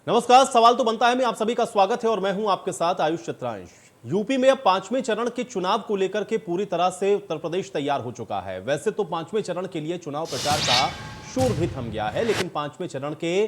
नमस्कार। सवाल तो बनता है मैं आप सभी का स्वागत है और मैं हूं आपके साथ आयुष चित्रांश। यूपी में अब पांचवें चरण के चुनाव को लेकर के पूरी तरह से उत्तर प्रदेश तैयार हो चुका है। वैसे तो पांचवें चरण के लिए चुनाव प्रचार का शोर भी थम गया है, लेकिन पांचवें चरण के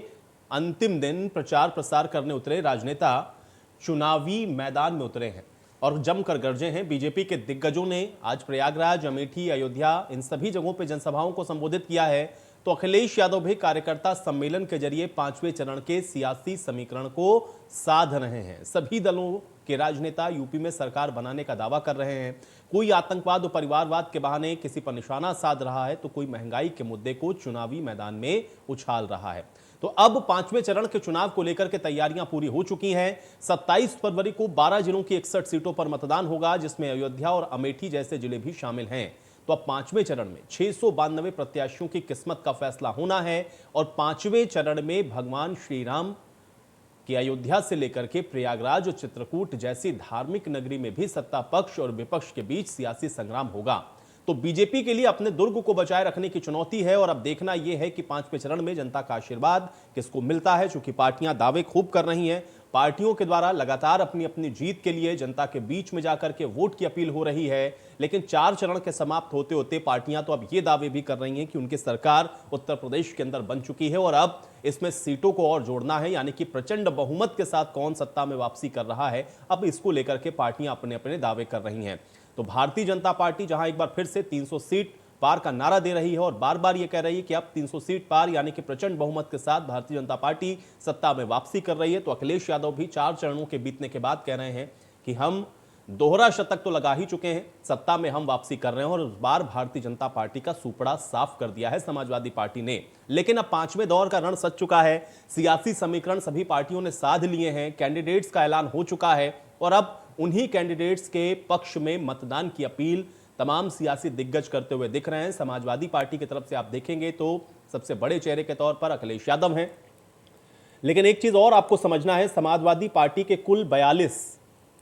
अंतिम दिन प्रचार प्रसार करने उतरे राजनेता चुनावी मैदान में उतरे हैं और जमकर गरजे हैं। बीजेपी के दिग्गजों ने आज प्रयागराज, अमेठी, अयोध्या इन सभी जगहों पर जनसभाओं को संबोधित किया है। तो अखिलेश यादव भी कार्यकर्ता सम्मेलन के जरिए पांचवें चरण के सियासी समीकरण को साध रहे हैं। सभी दलों के राजनेता यूपी में सरकार बनाने का दावा कर रहे हैं। कोई आतंकवाद और परिवारवाद के बहाने किसी पर निशाना साध रहा है, तो कोई महंगाई के मुद्दे को चुनावी मैदान में उछाल रहा है। तो अब पांचवें चरण के चुनाव को लेकर के तैयारियां पूरी हो चुकी हैं। 27 फरवरी को 12 जिलों की 61 सीटों पर मतदान होगा, जिसमें अयोध्या और अमेठी जैसे जिले भी शामिल हैं। तो अब पांचवें चरण में 692 प्रत्याशियों की किस्मत का फैसला होना है और पांचवें चरण में भगवान श्री राम की अयोध्या से लेकर के प्रयागराज और चित्रकूट जैसी धार्मिक नगरी में भी सत्ता पक्ष और विपक्ष के बीच सियासी संग्राम होगा। तो बीजेपी के लिए अपने दुर्ग को बचाए रखने की चुनौती है और अब देखना यह है कि पांचवें चरण में जनता का आशीर्वाद किसको मिलता है। चूंकि पार्टियां दावे खूब कर रही हैं, पार्टियों के द्वारा लगातार अपनी अपनी जीत के लिए जनता के बीच में जाकर के वोट की अपील हो रही है, लेकिन 4 चरण के समाप्त होते होते पार्टियां तो अब ये दावे भी कर रही हैं कि उनकी सरकार उत्तर प्रदेश के अंदर बन चुकी है और अब इसमें सीटों को और जोड़ना है, यानी कि प्रचंड बहुमत के साथ कौन सत्ता में वापसी कर रहा है। अब इसको लेकर के पार्टियां अपने अपने दावे कर रही हैं। तो भारतीय जनता पार्टी जहां एक बार फिर से 300 सीट पार का नारा दे रही है और बार बार ये कह रही है कि अब 300 सीट पार यानी कि प्रचंड बहुमत के साथ भारतीय जनता पार्टी सत्ता में वापसी कर रही है, तो अखिलेश यादव भी 4 चरणों के बीतने के बाद कह रहे हैं कि हम दोहरा शतक तो लगा ही चुके हैं, सत्ता में हम वापसी कर रहे हैं। और इस बार भारतीय जनता पार्टी का सुपड़ा साफ कर दिया है समाजवादी पार्टी ने। लेकिन अब पांचवें दौर का रण सज चुका है, सियासी समीकरण सभी पार्टियों ने साध लिए हैं, कैंडिडेट्स का ऐलान हो चुका है और अब उन्हीं कैंडिडेट्स के पक्ष में मतदान की अपील तमाम सियासी दिग्गज करते हुए दिख रहे हैं। समाजवादी पार्टी की तरफ से आप देखेंगे तो सबसे बड़े चेहरे के तौर पर अखिलेश यादव हैं, लेकिन एक चीज और आपको समझना है, समाजवादी पार्टी के कुल 42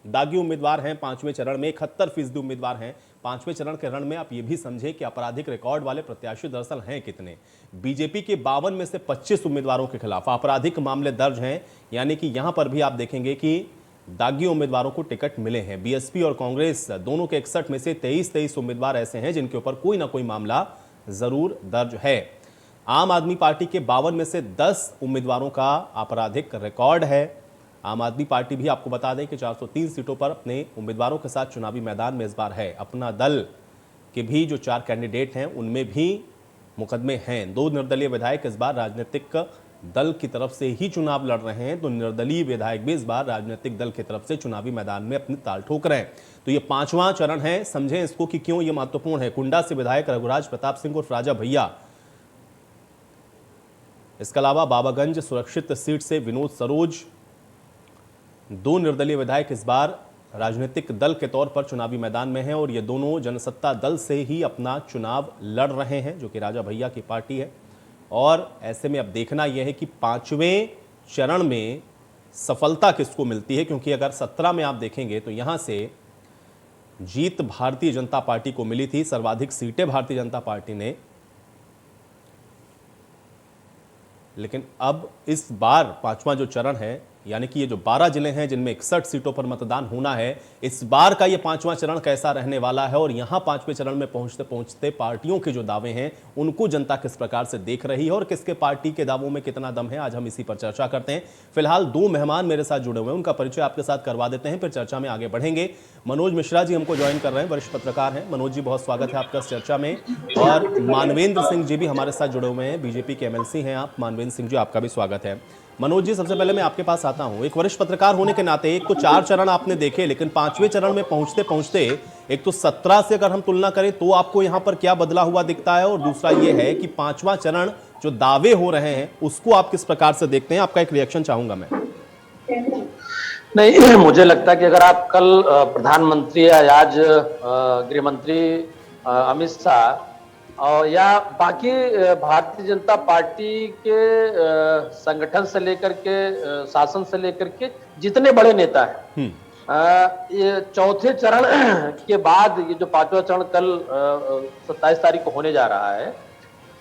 दागी उम्मीदवार हैं पांचवें चरण में, 71% उम्मीदवार हैं पांचवें चरण के रण में। आप ये भी समझे कि आपराधिक रिकॉर्ड वाले प्रत्याशी दरअसल हैं कितने। बीजेपी के 52 में से 25 उम्मीदवारों के खिलाफ आपराधिक मामले दर्ज हैं, यानी कि यहां पर भी आप देखेंगे कि दागी उम्मीदवारों को टिकट मिले हैं। बीएसपी और कांग्रेस दोनों के 61 में से 23 उम्मीदवार ऐसे हैं जिनके ऊपर कोई ना कोई मामला जरूर दर्ज है। आम आदमी पार्टी के 52 में से 10 उम्मीदवारों का आपराधिक रिकॉर्ड है। आम आदमी पार्टी भी आपको बता दें कि 403 सीटों पर अपने उम्मीदवारों के साथ चुनावी मैदान में इस बार है। अपना दल के भी जो 4 कैंडिडेट हैं उनमें भी मुकदमे हैं। 2 निर्दलीय विधायक इस बार राजनीतिक दल की तरफ से ही चुनाव लड़ रहे हैं, तो निर्दलीय विधायक भी इस बार राजनीतिक दल की तरफ से चुनावी मैदान में अपनी ताल ठोक रहे हैं। तो ये 5वां चरण है, समझें इसको कि क्यों ये महत्वपूर्ण है। कुंडा से विधायक रघुराज प्रताप सिंह और राजा भैया, इसके अलावा बाबागंज सुरक्षित सीट से विनोद सरोज, 2 निर्दलीय विधायक इस बार राजनीतिक दल के तौर पर चुनावी मैदान में हैं और ये दोनों जनसत्ता दल से ही अपना चुनाव लड़ रहे हैं, जो कि राजा भैया की पार्टी है। और ऐसे में अब देखना यह है कि 5वें चरण में सफलता किसको मिलती है, क्योंकि अगर 17 में आप देखेंगे तो यहां से जीत भारतीय जनता पार्टी को मिली थी, सर्वाधिक सीटें भारतीय जनता पार्टी ने, लेकिन अब इस बार 5वां जो चरण है, यानी कि ये जो 12 जिले हैं जिनमें 61 सीटों पर मतदान होना है, इस बार का ये 5वां चरण कैसा रहने वाला है और यहां 5वें चरण में पहुंचते पहुंचते पार्टियों के जो दावे हैं उनको जनता किस प्रकार से देख रही है और किसके पार्टी के दावों में कितना दम है, आज हम इसी पर चर्चा करते हैं। फिलहाल 2 मेहमान मेरे साथ जुड़े हुए हैं, उनका परिचय आपके साथ करवा देते हैं, फिर चर्चा में आगे बढ़ेंगे। मनोज मिश्रा जी हमको ज्वाइन कर रहे हैं, वरिष्ठ पत्रकार हैं। मनोज जी, बहुत स्वागत है आपका इस चर्चा में। और मानवेंद्र सिंह जी भी हमारे साथ जुड़े हुए हैं, बीजेपी के एमएलसी हैं आप। मानवेंद्र सिंह जी, आपका भी स्वागत है। मनोज जी, सबसे पहले मैं आपके पास आता हूं। एक वरिष्ठ पत्रकार होने के नाते, एक तो 4 चरण आपने देखे, लेकिन 5वें चरण में पहुंचते पहुंचते एक तो 17 से अगर हम तुलना करें तो आपको यहां पर क्या बदला हुआ दिखता है, और दूसरा ये है कि 5वां चरण जो दावे हो रहे हैं उसको आप किस प्रकार से देखते हैं? आपका एक रिएक्शन चाहूंगा मैं। नहीं, मुझे लगता है कि अगर आप कल प्रधानमंत्री या आज गृह मंत्री अमित शाह और या बाकी भारतीय जनता पार्टी के संगठन से लेकर के शासन से लेकर के जितने बड़े नेता हैं, ये 4थे चरण के बाद ये जो 5वां चरण कल 27 तारीख को होने जा रहा है,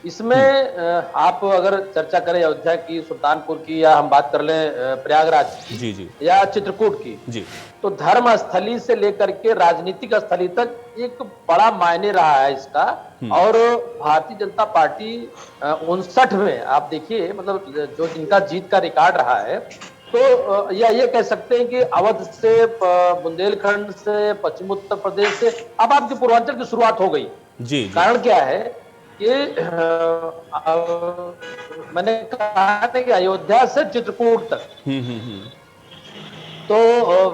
इसमें आप अगर चर्चा करें अयोध्या की, सुल्तानपुर की, या हम बात कर लें प्रयागराज की, जी जी या चित्रकूट की, जी। तो धर्म स्थली से लेकर के राजनीतिक स्थली तक एक बड़ा मायने रहा है इसका। और भारतीय जनता पार्टी 59 में आप देखिए, मतलब जो जिनका जीत का रिकॉर्ड रहा है, तो या ये कह सकते हैं कि अवध से, बुंदेलखंड से, पश्चिम उत्तर प्रदेश से अब आपके पूर्वांचल की शुरुआत हो गई। जी जी। कारण क्या है कि मैंने कहा था कि अयोध्या से चित्रकूट तक, तो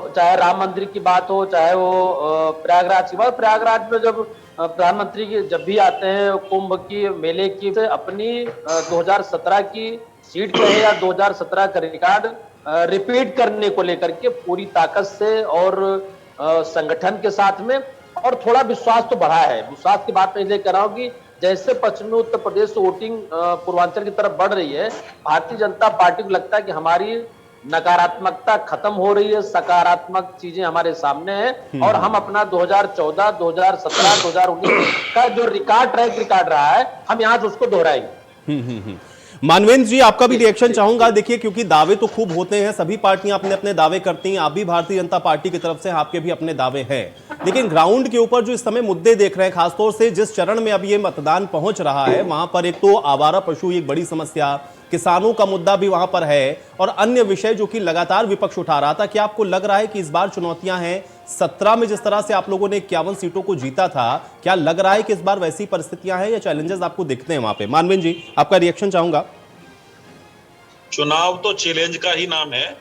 चाहे राम मंदिर की बात हो, चाहे वो प्रयागराज की बात, प्रयागराज में जब प्रधानमंत्री की जब भी आते हैं, कुंभ की, मेले की, से अपनी 2017 की सीट कहे या 2017 का रिकॉर्ड रिपीट करने को लेकर के पूरी ताकत से और संगठन के साथ में, और थोड़ा विश्वास तो बढ़ा है। विश्वास की बात मैं इसलिए कर रहा हूं कि जैसे पश्चिमी उत्तर प्रदेश से वोटिंग पूर्वांचल की तरफ बढ़ रही है, भारतीय जनता पार्टी को लगता है कि हमारी नकारात्मकता खत्म हो रही है, सकारात्मक चीजें हमारे सामने हैं, और हम अपना 2014, 2017, 2019 का जो रिकॉर्ड रहा है, हम यहाँ से उसको दोहराएंगे। मानवेंद्र जी, आपका भी रिएक्शन चाहूंगा। देखिए, क्योंकि दावे तो खूब होते हैं, सभी पार्टियां अपने अपने दावे करती हैं, आप भी भारतीय जनता पार्टी की तरफ से आपके भी अपने दावे हैं, लेकिन ग्राउंड के ऊपर जो इस समय मुद्दे देख रहे हैं, खासतौर से जिस चरण में अब ये मतदान पहुंच रहा है, वहां पर एक तो आवारा पशु एक बड़ी समस्या, किसानों का मुद्दा भी वहां पर है, और अन्य विषय जो कि लगातार विपक्ष उठा रहा था। क्या आपको लग रहा है कि इस बार चुनौतियां हैं? 17 में जिस तरह से आप लोगों ने 51 सीटों को जीता था, क्या लग रहा है कि इस बार वैसी परिस्थितियां हैं या चैलेंजेस आपको दिखते हैं वहां पे? मानवेंद्र जी, आपका रिएक्शन चाहूंगा। चुनाव तो चैलेंज का ही नाम है,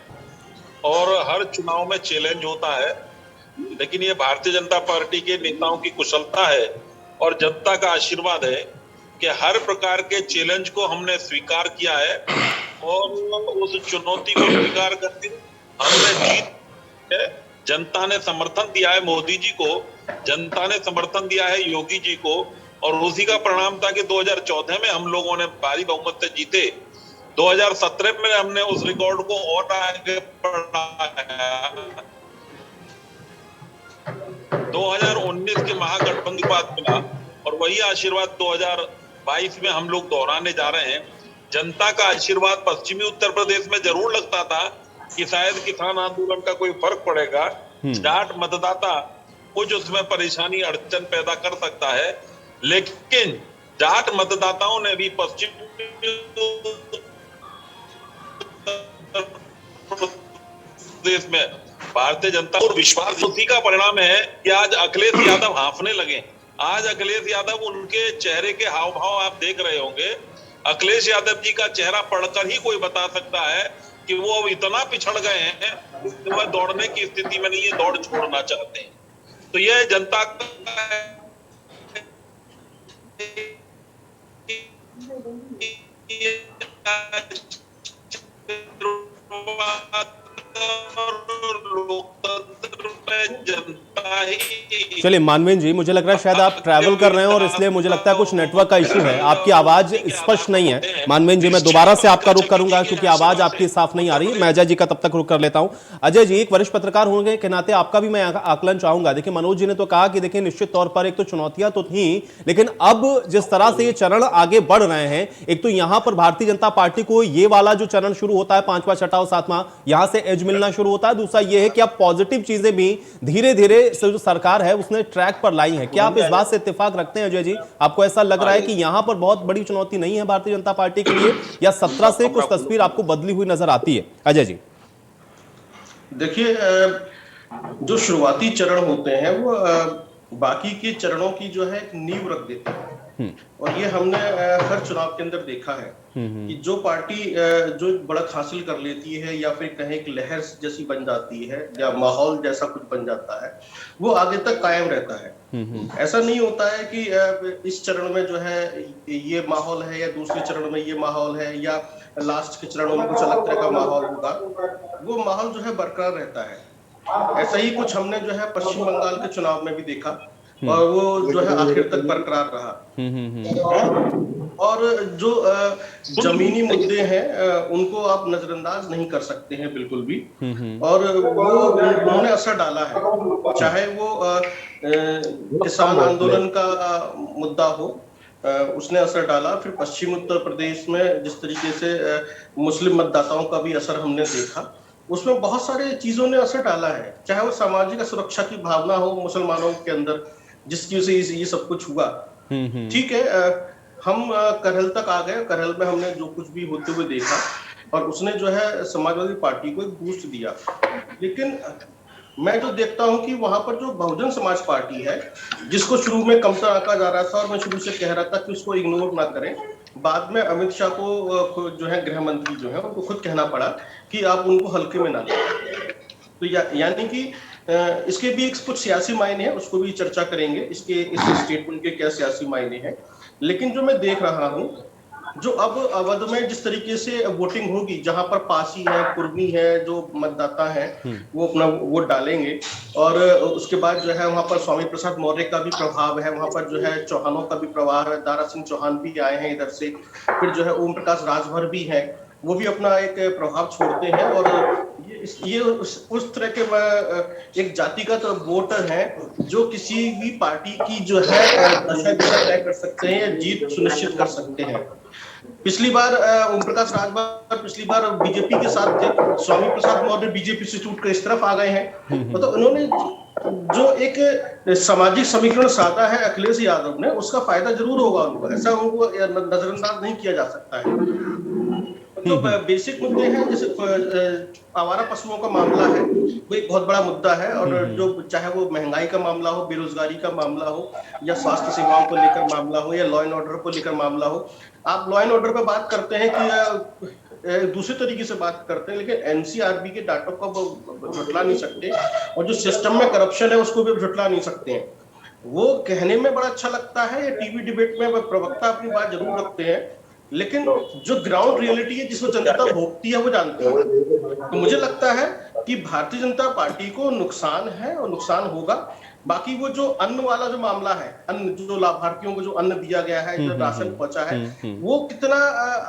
और हर चुनाव में चैलेंज होता है, लेकिन ये भारतीय जनता पार्टी के नेताओं की कुशलता है और जनता का आशीर्वाद है कि हर प्रकार के चैलेंज को हमने स्वीकार किया है, और उस चुनौती को स्वीकार करके हमने जीत है। जनता ने समर्थन दिया है मोदी जी को, जनता ने समर्थन दिया है योगी जी को, और उसी का परिणाम था कि 2014 में हम लोगों ने भारी बहुमत से जीते। 2017 में हमने उस रिकॉर्ड को और आगे बढ़ाया। 2019 के महागठबंधन के बाद मिला, और वही आशीर्वाद 2022 में हम लोग दोहराने जा रहे हैं। जनता का आशीर्वाद पश्चिमी उत्तर प्रदेश में जरूर लगता था कि शायद किसान आंदोलन का कोई फर्क पड़ेगा, जाट मतदाता कुछ उसमें परेशानी अड़चन पैदा कर सकता है, लेकिन जाट मतदाताओं ने भी पश्चिम प्रदेश में भारतीय जनता और विश्वास, उसी का परिणाम है कि आज अखिलेश यादव हांफने लगे। आज अखिलेश यादव, उनके चेहरे के हाव भाव आप देख रहे होंगे, अखिलेश यादव जी का चेहरा पढ़कर ही कोई बता सकता है कि वो अब इतना पिछड़ गए हैं कि वह दौड़ने की स्थिति में नहीं है, दौड़ छोड़ना चाहते हैं। तो यह जनता लोकतंत्र में जनता ही। चलिए मानवेंद्र जी, मुझे लग रहा है शायद आप ट्रैवल कर रहे हैं और इसलिए मुझे लगता है कुछ नेटवर्क का इशू है, आपकी आवाज स्पष्ट नहीं है। मानवेंद्र जी, मैं दोबारा से आपका रुख करूंगा क्योंकि आवाज आपकी साफ नहीं आ रही। मैं अजय जी का तब तक रुख कर लेता हूं। अजय जी, एक वरिष्ठ पत्रकार होने के नाते आपका भी मैं आकलन चाहूंगा। देखिए, मनोज जी ने तो कहा कि देखिए निश्चित तौर पर एक तो चुनौतियां तो थी, लेकिन अब जिस तरह से ये चरण आगे बढ़ रहे हैं, एक तो यहां पर भारतीय जनता पार्टी को ये वाला जो चरण शुरू होता है, 5वां, 6वां और 7वां, यहां से एज मिलना शुरू होता है। दूसरा ये है कि अब पॉजिटिव चीजें भी धीरे धीरे जो सरकार है उसने ट्रैक पर लाई है। क्या आप इस बात से इत्तेफाक रखते हैं अजय जी? आपको ऐसा लग रहा है कि यहां पर बहुत बड़ी चुनौती नहीं है भारतीय जनता पार्टी के लिए, या 17 से कुछ तस्वीर आपको बदली हुई नजर आती है? अजय जी, देखिए, जो शुरुआती चरण होते हैं वो बाकी के चरणों की जो है नींव रख देते हैं, और ये हमने हर चुनाव के अंदर देखा है कि जो पार्टी जो बढ़त हासिल कर लेती है या फिर कहें एक लहर जैसी बन जाती है या माहौल जैसा कुछ बन जाता है, वो आगे तक कायम रहता है। ऐसा नहीं होता है कि इस चरण में जो है ये माहौल है या दूसरे चरण में ये माहौल है या लास्ट के चरणों में कुछ अलग तरह का माहौल होगा। वो माहौल जो है बरकरार रहता है। ऐसा ही कुछ हमने जो है पश्चिम बंगाल के चुनाव में भी देखा, और वो जो है आखिर तक बरकरार रहा। और जो जमीनी मुद्दे हैं उनको आप नजरअंदाज नहीं कर सकते हैं बिल्कुल भी, और वो उन्होंने असर डाला है। चाहे वो किसान आंदोलन का मुद्दा हो, उसने असर डाला। फिर पश्चिम उत्तर प्रदेश में जिस तरीके से मुस्लिम मतदाताओं का भी असर हमने देखा, उसमें बहुत सारे चीजों ने असर डाला है। चाहे वो सामाजिक सुरक्षा की भावना हो मुसलमानों के अंदर, जिसकी वजह से ये सब कुछ हुआ। ठीक है, हम करहल तक आ गए। करहल में हमने जो कुछ भी होते हुए देखा, और उसने जो है समाजवादी पार्टी को एक बूस्ट दिया। लेकिन मैं जो देखता हूं कि वहां पर जो बहुजन समाज पार्टी है, जिसको शुरू में कमतर आंका जा रहा था, और मैं शुरू से कह रहा था कि उसको इग्नोर ना करें, बाद में अमित शाह को जो है गृह मंत्री जो है उनको खुद कहना पड़ा कि आप उनको हल्के में ना लें। तो यानी कि इसके भी कुछ सियासी मायने हैं, उसको भी चर्चा करेंगे, इस स्टेटमेंट के क्या सियासी मायने हैं। लेकिन जो मैं देख रहा हूं, जो अब अवध में जिस तरीके से वोटिंग होगी, जहां पर पासी है, कुर्मी है, जो मतदाता है वो अपना वोट डालेंगे, और उसके बाद जो है वहां पर स्वामी प्रसाद मौर्य का भी प्रभाव है, वहां पर जो है चौहानों का भी प्रभाव है, दारा सिंह चौहान भी आए हैं इधर से, फिर जो है ओम प्रकाश राजभर भी है, वो भी अपना एक प्रभाव छोड़ते हैं। और ये उस तरह के एक जातिगत वोटर है जो किसी भी पार्टी की जो है दशा दिशा तय कर सकते हैं या जीत सुनिश्चित कर सकते हैं। पिछली बार ओम प्रकाश राजभर पिछली बार बीजेपी के साथ थे, स्वामी प्रसाद मौर्य बीजेपी से छूट कर इस तरफ आ गए हैं। तो उन्होंने जो एक सामाजिक समीकरण साधा है अखिलेश यादव ने, उसका फायदा जरूर होगा उनको, ऐसा उनको नजरअंदाज नहीं किया जा सकता है। तो बेसिक मुद्दे हैं, जैसे आवारा पशुओं का मामला है, वो एक बहुत बड़ा मुद्दा है। और जो चाहे वो महंगाई का मामला हो, बेरोजगारी का मामला हो, या स्वास्थ्य सेवाओं को लेकर मामला हो, या लॉ एंड ऑर्डर को लेकर मामला हो। आप लॉ एंड ऑर्डर पर बात करते हैं कि दूसरे तरीके से बात करते हैं, लेकिन एनसीआरबी के डाटा को झुटला नहीं सकते, और जो सिस्टम में करप्शन है उसको भी झुटला नहीं सकते हैं। वो कहने में बड़ा अच्छा लगता है, या टीवी डिबेट में प्रवक्ता अपनी बात जरूर रखते हैं, लेकिन जो ग्राउंड रियलिटी है जिसको जनता भोगती है वो जानती है। तो मुझे लगता है कि भारतीय जनता पार्टी को नुकसान है और नुकसान होगा। बाकी वो जो अन्न वाला जो मामला है, अन्न जो लाभार्थियों को जो अन्न दिया गया है, जो राशन पहुंचा है, वो कितना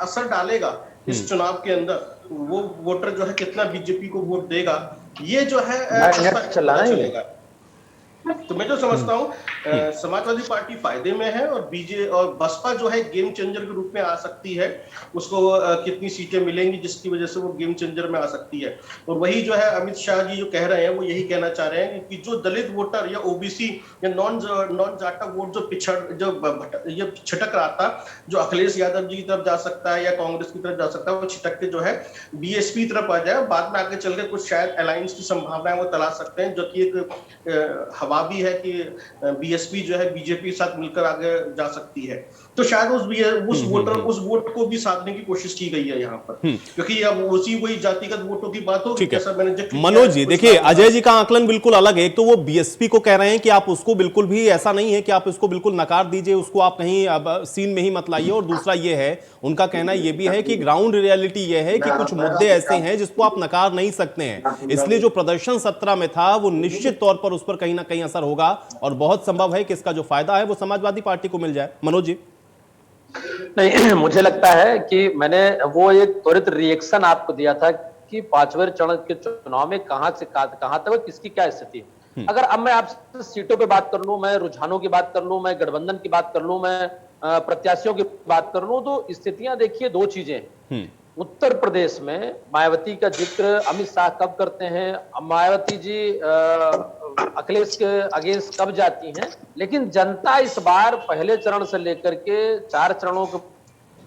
असर डालेगा इस चुनाव के अंदर, वो वोटर जो है कितना बीजेपी को वोट देगा, ये जो है चलेगा। तो मैं जो समझता हूँ समाजवादी पार्टी फायदे में है, और बसपा जो है गेम चेंजर के रूप में आ सकती है। उसको कितनी सीटें मिलेंगी जिसकी वजह से वो गेम चेंजर में आ सकती है। और वही जो है अमित शाह जी जो कह रहे हैं, वो यही कहना चाह रहे हैं कि जो दलित वोटर या ओबीसी या नॉन जाटा वोट जो छिटक रहा था, जो अखिलेश यादव जी की तरफ जा सकता है या कांग्रेस की तरफ जा सकता है, वो छिटक के जो है बीएसपी की तरफ आ जाए। बाद में आगे चल के कुछ शायद अलायंस की संभावनाएं वो तलाश सकते हैं, जो कि एक हवा भी है कि बीएसपी जो है बीजेपी के साथ मिलकर आगे जा सकती है। तो शायद उस वोट को भी साधने की कोशिश की गई है यहाँ पर, क्योंकि अब वही जातिगत वोटों की बात हो। जैसा मैंने मनोज जी देखिए, अजय जी का आकलन बिल्कुल अलग है। एक तो वो बीएसपी को कह रहे हैं कि आप उसको बिल्कुल भी ऐसा नहीं है कि आप उसको बिल्कुल नकार दीजिए, उसको आप कहीं अब सीन में ही मत लाइए। और दूसरा ये है, उनका कहना ये भी है कि ग्राउंड रियलिटी ये है कि कुछ मुद्दे ऐसे हैं जिसको आप नकार नहीं सकते हैं, इसलिए जो प्रदर्शन 17 में था वो निश्चित तौर पर उस पर कहीं ना कहीं असर होगा, और बहुत संभव है कि इसका जो फायदा है वो समाजवादी पार्टी को मिल जाए। मनोज जी। नहीं, मुझे लगता है कि मैंने वो एक त्वरित रिएक्शन आपको दिया था कि 5वें चरण के चुनाव में कहां से कहां तक किसकी क्या स्थिति है। अगर अब मैं आपसे सीटों पे बात कर लूं, मैं रुझानों की बात कर लूं, मैं गठबंधन की बात कर लूं, मैं प्रत्याशियों की बात कर लूं, तो स्थितियां देखिए दो चीजें हैं। उत्तर प्रदेश में मायावती का जिक्र अमित शाह कब करते हैं, मायावती जी अखिलेश के अगेंस्ट कब जाती हैं, लेकिन जनता इस बार पहले चरण से लेकर के 4 चरणों के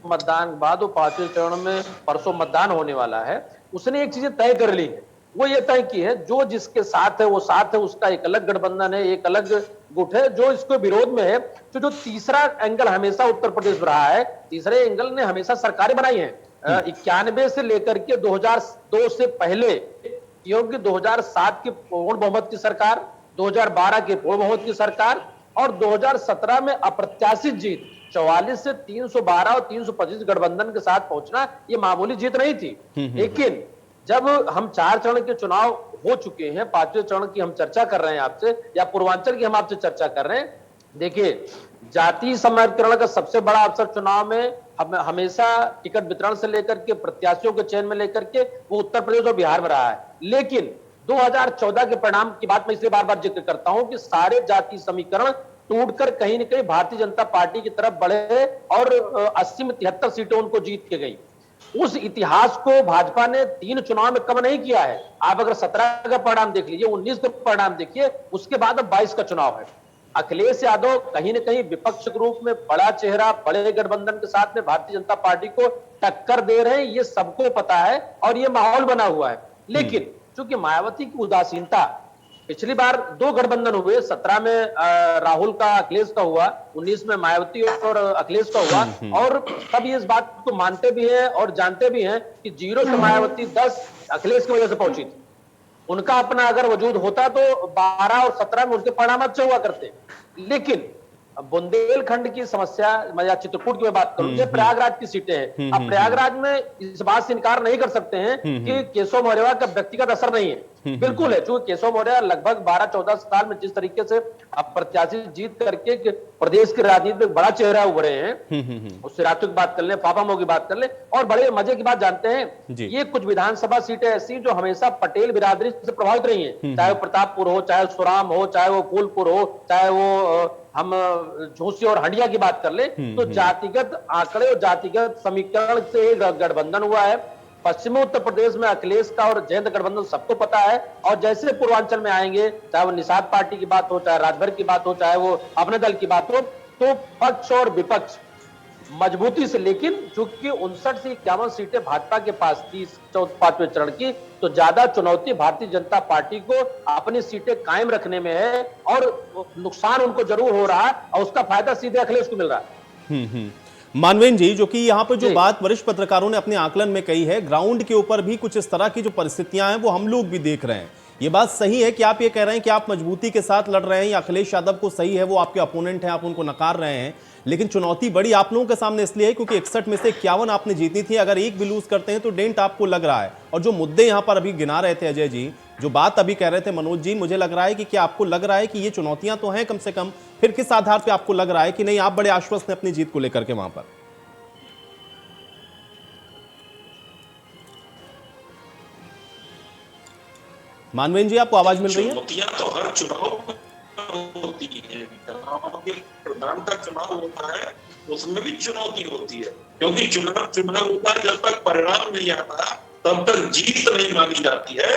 मतदान बाद, 5वें चरण में परसों मतदान होने वाला है, उसने एक चीज तय कर ली है। वो ये तय की है, जो जिसके साथ है वो साथ है, उसका एक अलग गठबंधन है, एक अलग गुट है। जो इसको विरोध में है, तो जो तीसरा एंगल हमेशा उत्तर प्रदेश रहा है, तीसरे एंगल ने हमेशा सरकारें बनाई है 91 से लेकर के 2002 से पहले, क्योंकि 2007 की पूर्ण बहुमत की सरकार, 2012 की पूर्ण बहुमत की सरकार, और 2017 में अप्रत्याशित जीत 44 से 312 और 325 गठबंधन के साथ पहुंचना, ये मामूली जीत नहीं थी। लेकिन जब हम 4 चरण के चुनाव हो चुके हैं, 5वें चरण की हम चर्चा कर रहे हैं आपसे, या पूर्वांचल की हम आपसे चर्चा कर रहे हैं, देखिए जातीय समीकरण का सबसे बड़ा अवसर चुनाव में हमेशा टिकट वितरण से लेकर के प्रत्याशियों के चयन में लेकर के वो उत्तर प्रदेश और बिहार में रहा है। लेकिन 2014 के परिणाम की बात मैं इसलिए बार बार जिक्र करता हूं कि सारे जातीय समीकरण टूटकर कहीं न कहीं भारतीय जनता पार्टी की तरफ बढ़े और 80 में 73 सीटें उनको जीत के गई। उस इतिहास को भाजपा ने 3 चुनाव में कम नहीं किया है। आप अगर 17 का परिणाम देख लीजिए, 19 का परिणाम देखिए, उसके बाद अब 22 का चुनाव है। अखिलेश यादव कहीं न कहीं विपक्ष के रूप में बड़ा चेहरा, बड़े गठबंधन के साथ में भारतीय जनता पार्टी को टक्कर दे रहे हैं, ये सबको पता है और ये माहौल बना हुआ है। लेकिन चूंकि मायावती की उदासीनता, पिछली बार 2 गठबंधन हुए, 17 में राहुल का अखिलेश का हुआ, 19 में मायावती और अखिलेश का हुआ, और सब ये इस बात को मानते भी हैं और जानते भी हैं कि 0 से मायावती 10 अखिलेश की वजह से पहुंची थी। उनका अपना अगर वजूद होता तो 12 और 17 में उनके परिणाम अच्छे हुआ करते। लेकिन बुंदेलखंड की समस्या, मैं या चित्रकूट की मैं बात करूं, ये प्रयागराज की सीटें हैं। अब प्रयागराज में इस बात से इनकार नहीं कर सकते हैं कि केशव मौर्य का व्यक्तिगत असर नहीं है, बिल्कुल है। क्योंकि केशव मौर्य लगभग 12-14 साल में जिस तरीके से अब प्रत्याशी जीत करके प्रदेश की राजनीति में बड़ा चेहरा उभरे हैं, उससे रातों की बात कर ले, पापामो की बात कर ले, और बड़े मजे की बात जानते हैं, ये कुछ विधानसभा सीटें ऐसी जो हमेशा पटेल बिरादरी से प्रभावित रही है, चाहे वो प्रतापपुर हो, चाहे सुराम हो, चाहे वो फूलपुर हो, चाहे वो हम झूसी और हंडिया की बात कर ले, तो जातिगत आंकड़े और जातिगत समीकरण से गठबंधन हुआ है। पश्चिमी उत्तर प्रदेश में अखिलेश का और जयंत गठबंधन सबको पता है, और जैसे पूर्वांचल में आएंगे, चाहे वो निषाद पार्टी की बात हो, चाहे राजभर की बात हो, चाहे वो अपने दल की बात हो, तो पक्ष और विपक्ष मजबूती से, लेकिन चूंकि 59 से 51 सीटें भाजपा के पास थी 4-5वें चरण की, तो ज्यादा चुनौती भारतीय जनता पार्टी को अपनी सीटें कायम रखने में है, और नुकसान उनको जरूर हो रहा है और उसका फायदा सीधे अखिलेश को मिल रहा है। मानवेंद्र जी, जो कि यहाँ पर जो बात वरिष्ठ पत्रकारों ने अपने आकलन में कही है, ग्राउंड के ऊपर भी कुछ इस तरह की जो परिस्थितियां हैं वो हम लोग भी देख रहे हैं। ये बात सही है कि आप ये कह रहे हैं कि आप मजबूती के साथ लड़ रहे हैं, या अखिलेश यादव को सही है वो आपके अपोनेंट हैं, आप उनको नकार रहे हैं, लेकिन चुनौती बड़ी आप लोगों के सामने इसलिए है क्योंकि 61 में से 51 आपने जीती थी। अगर एक भी लूज करते हैं तो डेंट आपको लग रहा है। और जो मुद्दे यहां पर अभी गिना रहे थे अजय जी, जो बात अभी कह रहे थे मनोज जी, मुझे लग रहा है कि क्या आपको लग रहा है कि ये चुनौतियां तो हैं कम से कम, फिर किस आधार पर आपको लग रहा है कि नहीं आप बड़े आश्वस्त हैं अपनी जीत को लेकर के वहां पर? मानवेंद्र जी, आपको आवाज मिल रही है? चुनौतियां तो हर चुनाव में होती है, प्रधान का चुनाव होता है उसमें भी चुनौती होती है, क्योंकि चुनाव होता है, जब तक परिणाम नहीं आता तब तक जीत नहीं मानी जाती है,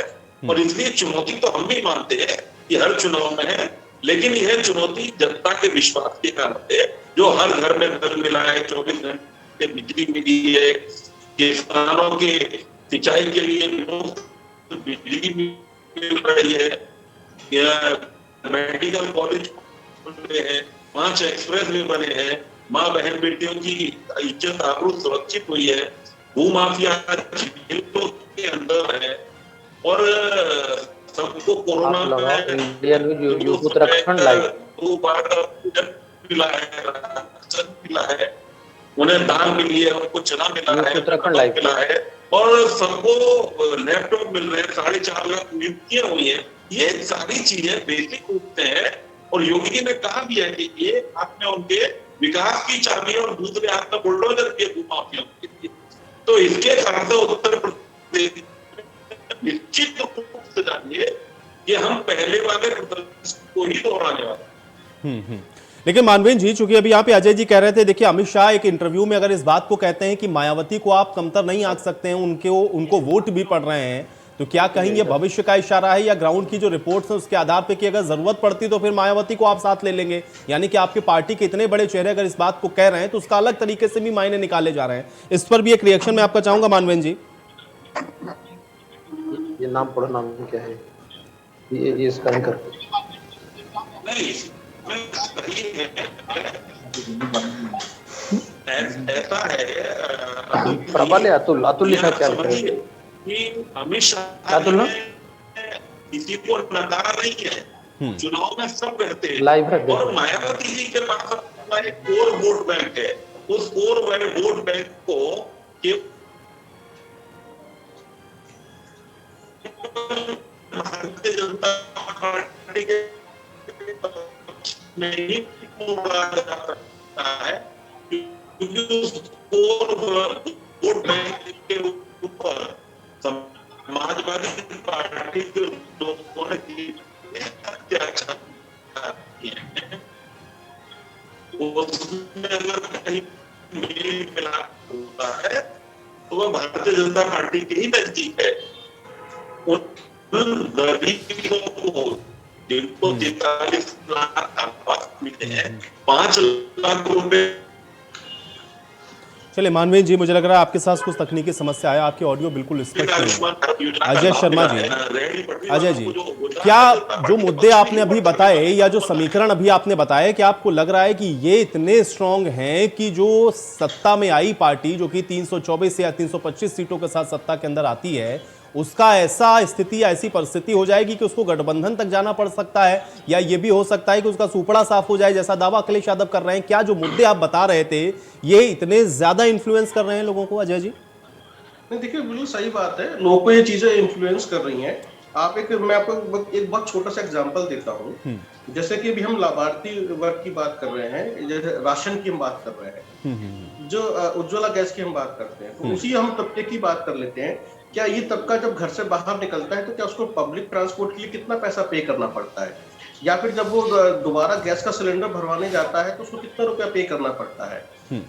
और इसलिए चुनौती तो हम भी मानते हैं कि हर चुनाव में है। लेकिन यह चुनौती जनता के विश्वास के कारण है, जो हर घर में नल मिला है, 24 घंटे बिजली मिली है, किसानों के सिंचाई के लिए मुफ्त बिजली मिल रही है, मेडिकल कॉलेज बने हैं, 5 एक्सप्रेस वे बने हैं, माँ बहन बेटियों की इज्जत आबरू सुरक्षित हुई है, भूमाफिया जेलों के अंदर है, और सबको कोरोना में उत्तराखंड लाइव 2 बार मिला है, उन्हें दान मिली है, उनको चना मिला है, उत्तराखंड लाइव मिला है, और सबको लैपटॉप मिल रहे हैं, 4.5 लाख नियुक्तियां हुई है। ये सारी चीजें बेसिक रूप से है, और योगी जी ने कहा भी है कि ये हाथ में उनके विकास की चाबी और दूसरे हाथ में बुलडोजर के भूमाफियों के लिए। तो इसके कारण से उत्तर प्रदेश निश्चित रूप से जानिए कि हम पहले वाले को ही दोहराने वाले। लेकिन मानवेंद्र जी, चूंकि अभी यहाँ पे अजय जी कह रहे थे, देखिए अमित शाह एक इंटरव्यू में अगर इस बात को कहते हैं कि मायावती को आप कमतर नहीं आंक सकते हैं, उनको वोट भी पड़ रहे हैं, तो क्या कहेंगे भविष्य का इशारा है या ग्राउंड की जो रिपोर्ट्स हैं उसके आधार पे कि अगर जरूरत पड़ती तो फिर मायावती को आप साथ ले लेंगे? यानी कि आपकी पार्टी के इतने बड़े चेहरे अगर इस बात को कह रहे हैं तो उसका अलग तरीके से भी मायने निकाले जा रहे हैं। इस पर भी एक रिएक्शन मैं आपका चाहूंगा मानवेंद्र जी। ये नाम पढ़ो, नाम क्या है ये इसका एंकर? ऐसा है प्रबल है, अतुल लिखा क्या है कि अमित शाह किसी को नकारा नहीं है, चुनाव में सब कहते हैं, और मायावती जी के पास अपना एक कोर वोट बैंक है, उस कोर वोट बैंक को भारतीय जनता पार्टी के में ही मोड़ा जा सकता है, क्योंकि उस कोर वोट बैंक के ऊपर समाजवादी पार्टी के लोगों ने अत्याचार किए, उसमें अगर कहीं मेल मिलाप होता है तो वह भारतीय जनता पार्टी के ही नजदीक है। उन गरीबों को जिनको 43 लाख आवास मिले हैं, 5 लाख रुपए। चलिए मानवीय जी, मुझे लग रहा है आपके साथ कुछ तकनीकी समस्या है, आपकी ऑडियो बिल्कुल स्पष्ट नहीं है। अजय शर्मा जी, अजय जी, क्या जो मुद्दे आपने अभी बताए या जो समीकरण अभी आपने बताए, क्या आपको लग रहा है कि ये इतने स्ट्रांग हैं कि जो सत्ता में आई पार्टी, जो कि 324 या 325 सीटों के साथ सत्ता के अंदर आती है, उसका ऐसा स्थिति या ऐसी परिस्थिति हो जाएगी कि उसको गठबंधन तक जाना पड़ सकता है, या ये भी हो सकता है कि उसका सुपड़ा साफ हो जाए, जैसा दावा अखिलेश यादव कर रहे हैं? क्या जो मुद्दे आप बता रहे थे ये इतने ज्यादा इन्फ्लुएंस कर रहे हैं लोगों को, अजय जी? नहीं, देखिए बिल्कुल सही बात है, लोगों को ये चीजें इन्फ्लुएंस कर रही हैं। मैं आपको एक बहुत छोटा सा एग्जांपल देता हूँ। जैसे कि अभी हम लाभार्थी वर्ग की बात कर रहे हैं, जैसे राशन की हम बात कर रहे हैं, जो उज्ज्वला गैस की हम बात करते हैं, तो उसी हम तबके की बात कर लेते हैं। क्या ये तबका जब घर से बाहर निकलता है तो क्या उसको पब्लिक ट्रांसपोर्ट के लिए कितना पैसा पे करना पड़ता है, या फिर जब वो दोबारा गैस का सिलेंडर भरवाने जाता है तो उसको कितना रुपया पे करना पड़ता है।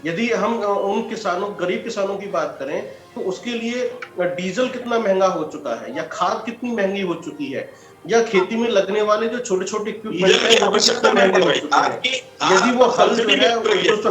यदि हम उन किसानों, गरीब किसानों की बात करें तो उसके लिए डीजल कितना महंगा हो चुका है, या खाद कितनी महंगी हो चुकी है, या खेती में लगने वाले जो छोटे छोटे इक्विपमेंट हैं वो भी कितना महंगे हो चुके हैं। यदि वो हल जो है,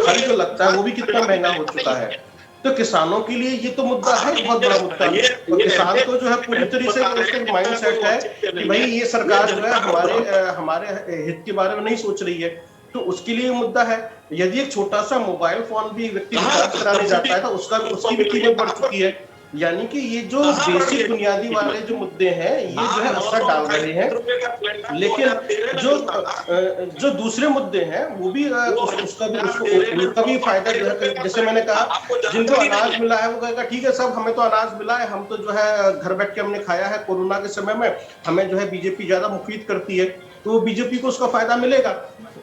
हल जो लगता है वो भी कितना महंगा हो चुका है। तो किसानों के लिए ये तो मुद्दा है, बहुत बड़ा मुद्दा है। तो किसान को जो है पूरी तरीके से उसका माइंड सेट है कि भाई ये सरकार जो है हमारे हित के बारे में नहीं सोच रही है, तो उसके लिए मुद्दा है। यदि एक छोटा सा मोबाइल फोन भी व्यक्ति रिचार्ज कराने जाता है तो उसकी भी कीमत बढ़ चुकी है। यानी कि ये जो बेसिक बुनियादी वाले जो मुद्दे हैं ये जो है असर डाल रहे हैं, लेकिन जो दूसरे मुद्दे हैं वो भी उसका भी फायदा जो है, जैसे मैंने कहा, जिनको अनाज मिला है वो कहेगा ठीक है साहब, हमें तो अनाज मिला है, हम तो जो है घर बैठ के हमने खाया है कोरोना के समय में, हमें जो है बीजेपी ज्यादा मुफीद करती है, तो बीजेपी को उसका फायदा मिलेगा।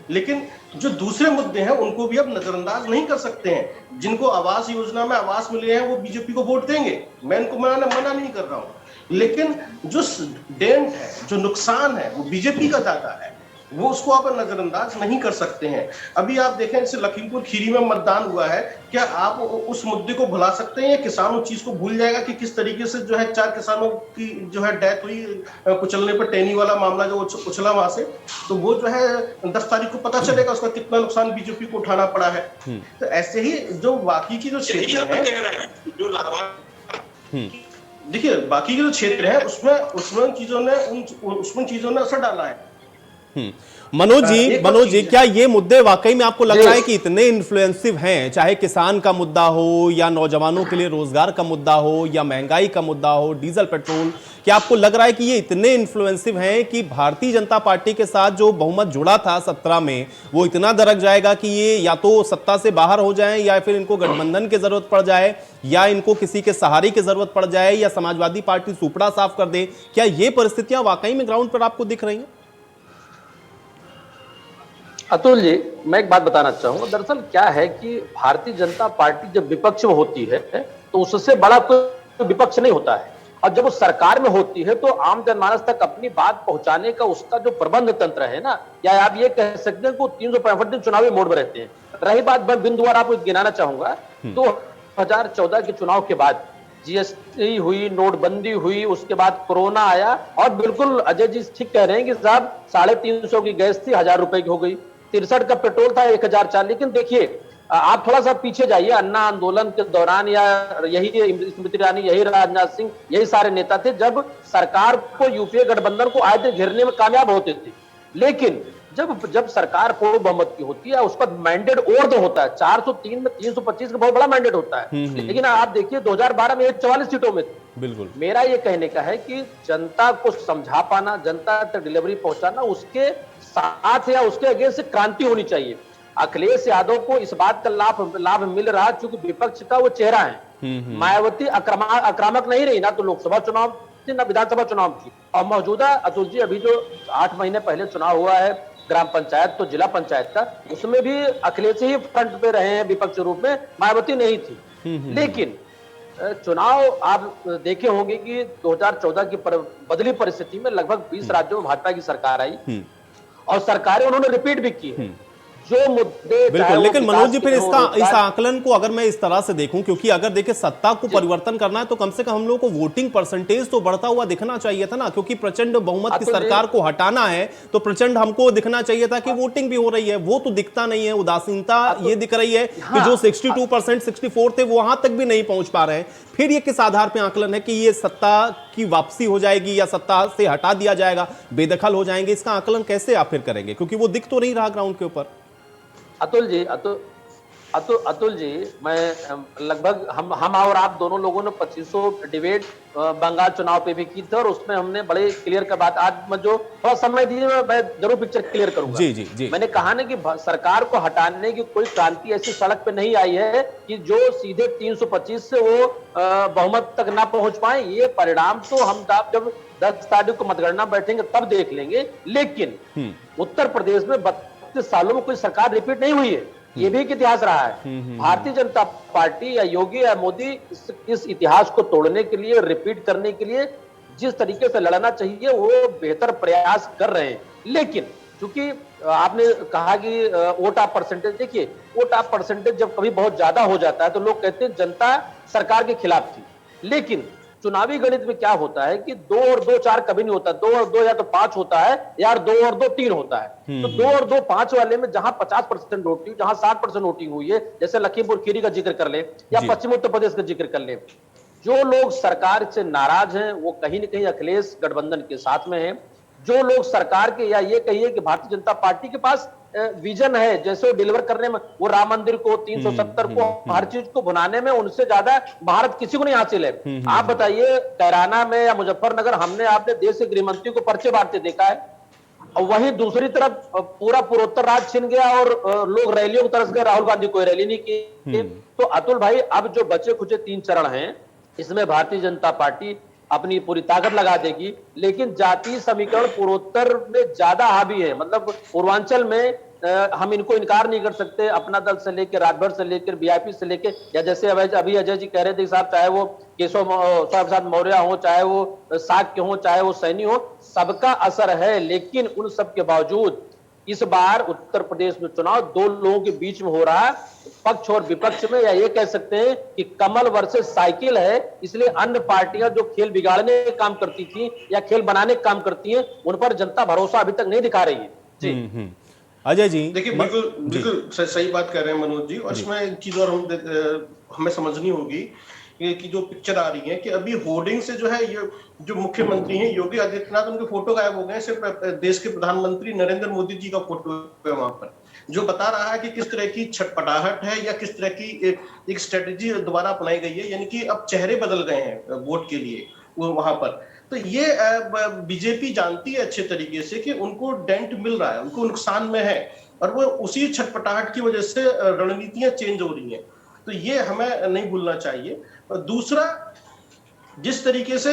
लेकिन जो दूसरे मुद्दे हैं उनको भी अब नजरअंदाज नहीं कर सकते हैं। जिनको आवास योजना में आवास मिले हैं वो बीजेपी को वोट देंगे, मैं इनको मना नहीं कर रहा हूं, लेकिन जो डेंट है, जो नुकसान है वो बीजेपी का ज्यादा है, वो उसको आप नजरअंदाज नहीं कर सकते हैं। अभी आप देखें जैसे लखीमपुर खीरी में मतदान हुआ है, क्या आप उस मुद्दे को भुला सकते हैं? किसान उस चीज को भूल जाएगा कि किस तरीके से जो है 4 किसानों की जो है डेथ हुई कुचलने पर, टैनी वाला मामला जो उछला वहां से, तो वो जो है 10 तारीख को पता चलेगा उसका कितना नुकसान बीजेपी को उठाना पड़ा है। तो ऐसे ही जो बाकी की जो क्षेत्र है, देखिए बाकी के जो क्षेत्र है उसमें चीजों ने असर डाला है। मनोज जी, क्या ये मुद्दे वाकई में आपको लग रहा है कि इतने इन्फ्लुएंसिव हैं, चाहे किसान का मुद्दा हो या नौजवानों के लिए रोजगार का मुद्दा हो या महंगाई का मुद्दा हो, डीजल पेट्रोल, क्या आपको लग रहा है कि ये इतने इन्फ्लुएंसिव हैं कि भारतीय जनता पार्टी के साथ जो बहुमत जुड़ा था 17 में वो इतना दरक जाएगा कि ये या तो सत्ता से बाहर हो जाएं, या फिर इनको गठबंधन की जरूरत पड़ जाए, या इनको किसी के सहारे की जरूरत पड़ जाए, या समाजवादी पार्टी सुपड़ा साफ कर दे? क्या ये परिस्थितियां वाकई में ग्राउंड पर आपको दिख रही हैं? अतुल जी, मैं एक बात बताना चाहूंगा। दरअसल क्या है कि भारतीय जनता पार्टी जब विपक्ष में होती है तो उससे बड़ा कोई विपक्ष नहीं होता है, और जब वो सरकार में होती है तो आम जनमानस तक अपनी बात पहुंचाने का उसका जो प्रबंध तंत्र है ना, या आप ये कह सकते हैं कि 365 दिन चुनावी मोड में रहते हैं। रही बात, मैं बिंदुवार आपको गिनाना चाहूंगा, 2014 के चुनाव के बाद जीएसटी हुई, नोटबंदी हुई, उसके बाद कोरोना आया, और बिल्कुल अजय जी ठीक कह रहे हैं कि साहब 350 की गैस थी 1000 रुपए की हो गई, 63 का पेट्रोल था 1004। लेकिन देखिए आप थोड़ा सा पीछे जाइए, अन्ना आंदोलन के दौरान या यही स्मृति ईरानी, यही राजनाथ सिंह, यही सारे नेता थे जब सरकार को, यूपीए गठबंधन को आए दिन घेरने में कामयाब होते थे। लेकिन जब सरकार पूर्ण बहुमत की होती है उसका मैंडेट और तो होता है, 403 में 325 का बहुत बड़ा मैंडेट होता है। लेकिन आप देखिए 2012 में 44 सीटों में थे। बिल्कुल, मेरा ये कहने का है कि जनता को समझा पाना, जनता तक डिलीवरी पहुंचाना, उसके साथ या उसके अगेंस्ट से क्रांति होनी चाहिए। अखिलेश यादव को इस बात का लाभ मिल रहा क्योंकि विपक्ष का वो चेहरा है। मायावती आक्रामक नहीं रही, ना तो लोकसभा चुनाव थी ना विधानसभा चुनाव थी, और मौजूदा अतुल जी अभी जो 8 महीने पहले चुनाव हुआ है ग्राम पंचायत तो जिला पंचायत का, उसमें भी अखिलेश ही फ्रंट पे रहे हैं विपक्ष रूप में, मायावती नहीं थी। लेकिन चुनाव आप देखे होंगे कि 2014 की बदली परिस्थिति में लगभग 20 राज्यों में भाजपा की सरकार आई, और सरकारें उन्होंने रिपीट भी की है। जो मुद्दे चाहे बिल्कुल, वो लेकिन मनोज जी विकास फिर के हों, इसका इस रोजगार। आकलन को अगर मैं इस तरह से देखूं, क्योंकि अगर देखिए सत्ता को परिवर्तन करना है तो कम से कम हम लोग को वोटिंग परसेंटेज तो बढ़ता हुआ दिखना चाहिए था ना, क्योंकि प्रचंड बहुमत की अतुल जी, सरकार को हटाना है तो प्रचंड हमको दिखना चाहिए था कि वोटिंग भी हो रही है, वो तो दिखता नहीं है। उदासीनता ये दिख रही है कि हाँ, जो 62% 64 थे वो वहां तक भी नहीं पहुंच पा रहे हैं। फिर ये किस आधार पर आकलन है कि ये सत्ता की वापसी हो जाएगी या सत्ता से हटा दिया जाएगा, बेदखल हो जाएंगे, इसका आकलन कैसे आप फिर करेंगे, क्योंकि वो दिख तो नहीं रहा ग्राउंड के ऊपर। अतुल जी, मैं लगभग हम और आप दोनों लोगों ने 2500 डिबेट बंगाल चुनाव पे भी की थी और उसमें हमने बड़े क्लियर का बात, आज मैं जो थोड़ा समय दीजिए मैं जरूर पिक्चर क्लियर करूंगा। जी जी जी। मैंने कहा ना कि सरकार को हटाने की कोई क्रांति ऐसी सड़क पे नहीं आई है कि जो सीधे 325 से वो बहुमत तक ना पहुंच पाए। ये परिणाम तो हम जब 10 तारीख को मतगणना बैठेंगे तब देख लेंगे। लेकिन उत्तर प्रदेश में 32 सालों में कोई सरकार रिपीट नहीं हुई है, ये भी एक इतिहास रहा है। भारतीय जनता पार्टी या योगी या मोदी इस इतिहास को तोड़ने के लिए, रिपीट करने के लिए जिस तरीके से लड़ना चाहिए वो बेहतर प्रयास कर रहे हैं। लेकिन चूंकि आपने कहा कि वोट ऑफ परसेंटेज, देखिए वोट ऑफ परसेंटेज जब कभी बहुत ज्यादा हो जाता है तो लोग कहते हैं जनता सरकार के खिलाफ थी। लेकिन चुनावी गणित में क्या होता है कि 2 और 2 4 कभी नहीं होता, 2 और 2 या तो 5 होता है या 2 और 2 3 होता है। तो 2 और 2 5 वाले में जहां 50% वोटिंग, जहां 60% वोटिंग हुई है, जैसे लखीमपुर खीरी का जिक्र कर ले या पश्चिम उत्तर प्रदेश का जिक्र कर ले, जो लोग सरकार से नाराज हैं वो कहीं ना कहीं अखिलेश गठबंधन के साथ में हैं। जो लोग सरकार के, या ये कहिए कि भारतीय जनता पार्टी के पास विजन है, जैसे वो डिलीवर करने में, वो राम मंदिर को, 370 को, हर चीज को बनाने में उनसे ज्यादा भारत किसी को नहीं हासिल है। आप बताइए कैराना में या मुजफ्फरनगर हमने आपने देश के गृह मंत्री को पर्चे बांटते देखा है, और वहीं दूसरी तरफ पूरा पूर्वोत्तर राज्य छिन गया और लोग रैलियों की तरफ गए, राहुल गांधी कोई रैली नहीं की। तो अतुल भाई, अब जो बचे खुचे 3 चरण हैं इसमें भारतीय जनता पार्टी अपनी पूरी ताकत लगा देगी। लेकिन जातीय समीकरण पूर्वोत्तर में ज्यादा हावी है, मतलब पूर्वांचल में हम इनको इनकार नहीं कर सकते। अपना दल से लेकर, राजभर से लेकर, वीआईपी से लेकर, या जैसे अभी अजय जी कह रहे थे साहब, चाहे वो केशव प्रसाद मौर्य हो, चाहे वो साक्य हो, चाहे वो सैनी हो, सबका असर है। लेकिन उन सब के बावजूद इस बार उत्तर प्रदेश में चुनाव 2 लोगों के बीच में हो रहा है, पक्ष और विपक्ष में, या ये कह सकते हैं कि कमल वर्सेस साइकिल है। इसलिए अन्य पार्टियां जो खेल बिगाड़ने का काम करती थी या खेल बनाने का काम करती हैं, उन पर जनता भरोसा अभी तक नहीं दिखा रही है। जी अजय जी, देखिए बिल्कुल सही बात कर रहे हैं मनोज जी। और इसमें एक चीज और हमें समझनी होगी कि जो पिक्चर आ रही है कि अभी होर्डिंग से जो है, ये जो मुख्यमंत्री हैं योगी आदित्यनाथ, उनके फोटो गायब हो गए, सिर्फ देश के प्रधानमंत्री नरेंद्र मोदी जी का फोटो है वहां पर, जो बता रहा है कि किस तरह की छटपटाहट है या किस तरह की एक स्ट्रेटेजी दोबारा अपनाई गई है। यानी कि अब चेहरे बदल गए हैं वोट के लिए वो वहां पर। तो ये बीजेपी जानती है अच्छे तरीके से कि उनको डेंट मिल रहा है, उनको नुकसान में है, और वो उसी छटपटाहट की वजह से रणनीतियां चेंज हो रही हैं। तो ये हमें नहीं भूलना चाहिए। और दूसरा, जिस तरीके से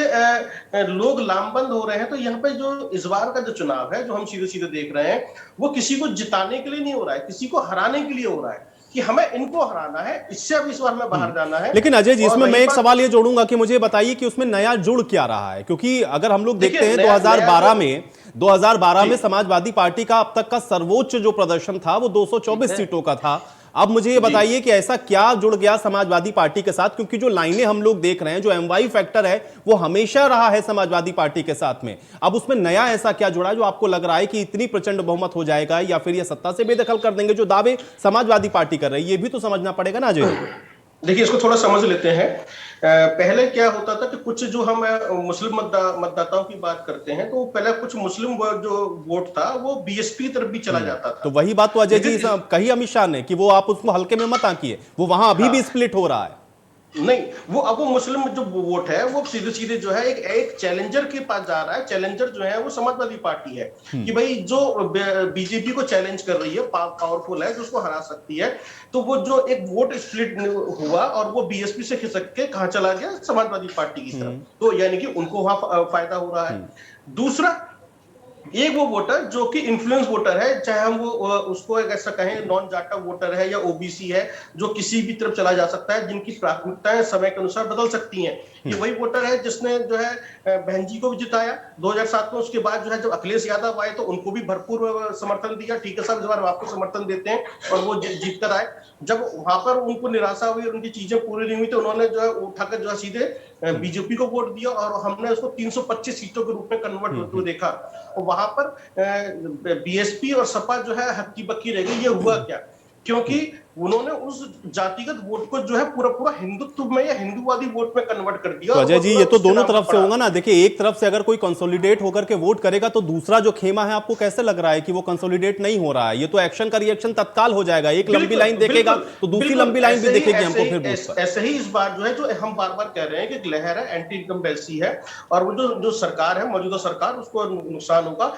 लोग लामबंद हो रहे हैं, तो यहाँ पे जो इस बार का जो चुनाव है, जो हम सीधे सीधे देख रहे हैं, वो किसी को जिताने के लिए नहीं हो रहा है, किसी को हराने के लिए हो रहा है कि हमें इनको हराना है, इससे अब इस बार हमें बाहर जाना है। लेकिन अजय जी, इसमें मैं एक सवाल ये जोड़ूंगा कि मुझे बताइए कि उसमें नया जुड़ क्या रहा है, क्योंकि अगर हम लोग देखते हैं 2012 में समाजवादी पार्टी का अब तक का सर्वोच्च जो प्रदर्शन था वो 224 सीटों का था। अब मुझे ये बताइए कि ऐसा क्या जुड़ गया समाजवादी पार्टी के साथ, क्योंकि जो लाइनें हम लोग देख रहे हैं, जो एमवाई फैक्टर है वो हमेशा रहा है समाजवादी पार्टी के साथ में। अब उसमें नया ऐसा क्या जुड़ा जो आपको लग रहा है कि इतनी प्रचंड बहुमत हो जाएगा या फिर ये सत्ता से बेदखल कर देंगे, जो दावे समाजवादी पार्टी कर रही है? ये भी तो समझना पड़ेगा ना अजय। देखिए, इसको थोड़ा समझ लेते हैं। पहले क्या होता था कि कुछ जो हम मुस्लिम मतदाताओं की बात करते हैं, तो पहले कुछ मुस्लिम जो वोट था वो बीएसपी की तरफ भी चला जाता था। तो वही बात तो अजय जी कही अमित शाह ने कि वो आप उसको हल्के में मत आंकिए, वो वहां अभी भी स्प्लिट हो रहा है। नहीं, वो अब वो मुस्लिम जो वोट है वो सीधे सीधे जो है एक चैलेंजर के पास जा रहा है। चैलेंजर जो है वो समाजवादी पार्टी है कि भाई जो बीजेपी को चैलेंज कर रही है, पावरफुल है, जो उसको हरा सकती है। तो वो जो एक वोट स्प्लिट हुआ और वो बीएसपी से खिसक के कहां चला गया, समाजवादी पार्टी की तरफ। तो यानी कि उनको वहां फायदा हो रहा है। दूसरा, एक वो वोटर जो कि इन्फ्लुएंस वोटर है, चाहे हम वो उसको एक ऐसा कहें नॉन जाटा वोटर है या ओबीसी है, जो किसी भी तरफ चला जा सकता है, जिनकी प्राथमिकताएं समय के अनुसार बदल सकती हैं। ये वही वोटर है जिसने जो है बहन जी को भी जिताया 2007 में। उसके बाद जो है जब अखिलेश यादव आए तो उनको भी भरपूर समर्थन दिया, ठीक है साहब इस बार आपको समर्थन देते हैं, और वो जीत कर आए। जब वहां पर उनको निराशा हुई और उनकी चीजें पूरी नहीं हुई तो उन्होंने जो है उठाकर जो है सीधे बीजेपी को वोट दिया, और हमने उसको 325 सीटों के रूप में कन्वर्ट होते हुए देखा। और वहां पर बीएसपी और सपा जो है हक्की बक्की रह गई। ये हुआ क्या? क्योंकि उन्होंने उस जातिगत वोट को जो है पूरा पूरा हिंदुत्व में या हिंदूवादी वोट में कन्वर्ट कर दिया। तो अजय जी, ये तो दोनों तरफ से होगा ना। देखिए, एक तरफ से अगर कोई कंसोलिडेट होकर के वोट करेगा तो दूसरा जो खेमा है, आपको कैसे लग रहा है कि वो कंसोलिडेट नहीं हो रहा है? ये तो एक्शन का रिएक्शन तत्काल हो जाएगा। एक लंबी लाइन देखेगा तो दूसरी लंबी लाइन भी देखेगी हमको फिर। ऐसे ही इस बार जो है जो हम बार बार कह रहे हैं कि लहर है, एंटी इनकम्बेंसी है, और वो जो सरकार है, मौजूदा सरकार, उसको नुकसान होगा।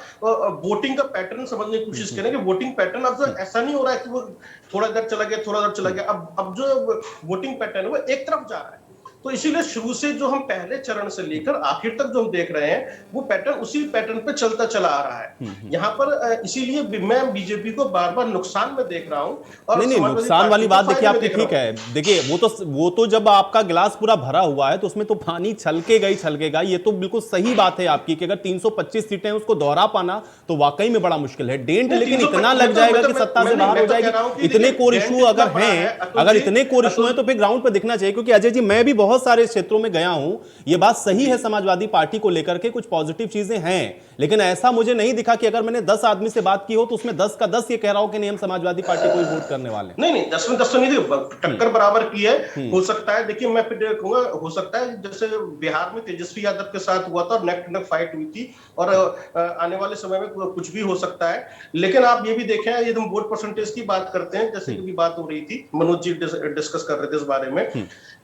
वोटिंग का पैटर्न समझने की कोशिश करें कि वोटिंग पैटर्न अब ऐसा नहीं हो रहा है कि वो थोड़ा इधर चला गया, थोड़ा उधर चला गया। अब जो वोटिंग पैटर्न है वो एक तरफ जा रहा है। तो इसीलिए शुरू से जो हम पहले चरण से लेकर आखिर तक जो हम देख रहे हैं वो पैटर्न उसी पैटर्न पे चलता चला आ रहा है। यहाँ पर इसीलिए मैं बीजेपी को बार बार नुकसान में देख रहा हूं। और नहीं, नुकसान वाली बात देखिए आपकी ठीक है। देखिए, वो तो जब आपका गिलास पूरा भरा हुआ है तो उसमें तो पानी छलकेगा ही छलकेगा। ये तो बिल्कुल सही बात है आपकी कि अगर 325 सीटें उसको दोहरा पाना तो वाकई में बड़ा मुश्किल है। डेंट लेकिन इतना लग जाएगा कि सत्ता से बाहर हो जाएगी। इतने कोर इशू अगर हैं, अगर इतने कोर इशू हैं तो फिर ग्राउंड पर दिखना चाहिए। क्योंकि अजय जी, मैं भी बहुत सारे क्षेत्रों में गया हूं, ये बात सही है, समाजवादी पार्टी को लेकर के कुछ पॉजिटिव चीजें हैं, लेकिन ऐसा मुझे नहीं दिखा कि अगर मैंने 10 आदमी से बात की हो तो उसमें 10 का 10 ये कह रहा हो कि नहीं हम समाजवादी पार्टी को ही वोट करने वाले। नहीं, 10 में 10 तो नहीं, टक्कर बराबर की है। हो सकता है, देखिए मैं फिर कहूंगा, हो सकता है जैसे बिहार में तेजस्वी यादव के साथ हुआ था और नेक टू नेक फाइट हुई थी, और आने वाले समय में कुछ भी हो सकता है। लेकिन आप ये भी देखें, यदि हम वोट परसेंटेज की बात करते हैं, जैसे कि बात हो रही थी, मनोज जी डिस्कस कर रहे थे इस बारे में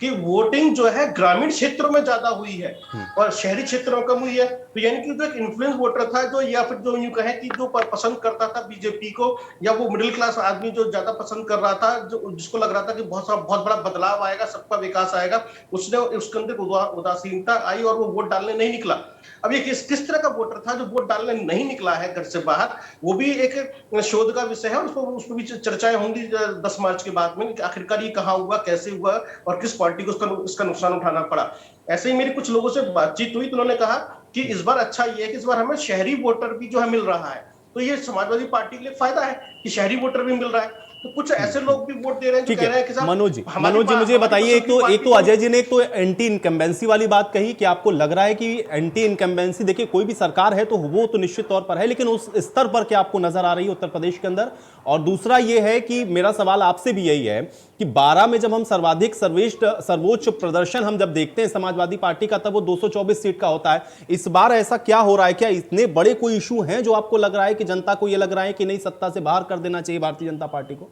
कि वोटिंग जो है ग्रामीण क्षेत्रों में ज्यादा हुई है और शहरी क्षेत्रों में कम हुई है। तो यानी कि जो एक इन्फ्लुएंस वोटर था, जो या फिर जो यूं कहें कि जो पसंद करता था बीजेपी को, या वो मिडिल क्लास आदमी जो ज्यादा पसंद कर रहा था, जो जिसको लग रहा था कि बहुत बड़ा बदलाव आएगा, सबका विकास आएगा, उसने उसके अंदर उदासीनता आई और वो वोट डालने नहीं निकला। अब ये किस तरह का वोटर था जो वोट डालने नहीं निकला है घर से बाहर, वो भी एक शोध का विषय है। उस पर भी चर्चाएं होंगी 10 मार्च के बाद में कि आखिरकार ये कहाँ हुआ, कैसे हुआ और किस पार्टी को इसका नुकसान उठाना पड़ा। ऐसे ही मेरी कुछ लोगों से बातचीत हुई तो उन्होंने कहा कि इस बार अच्छा ये है कि इस बार हमें शहरी वोटर भी जो है मिल रहा है, तो ये समाजवादी पार्टी के लिए फायदा है कि शहरी वोटर भी मिल रहा है। तो कुछ ऐसे लोग भी वोट दे रहे हैं जो कह रहे हैं कि मनोज जी मुझे बताइए, एक तो अजय जी ने एक तो एंटी इनकम्बेंसी वाली बात कही कि आपको लग रहा है कि एंटी इनकम्बेंसी, देखिए कोई भी सरकार है तो वो तो निश्चित तौर पर है, लेकिन उस स्तर पर क्या आपको नजर आ रही है उत्तर प्रदेश के अंदर? और दूसरा ये है कि मेरा सवाल आपसे भी यही है कि 12 में जब हम सर्वोच्च प्रदर्शन हम जब देखते हैं समाजवादी पार्टी का, तब वो 224 सीट का होता है। इस बार ऐसा क्या हो रहा है? क्या इतने बड़े कोई इशू हैं जो आपको लग रहा है कि जनता को ये लग रहा है कि नहीं, सत्ता से बाहर कर देना चाहिए भारतीय जनता पार्टी को?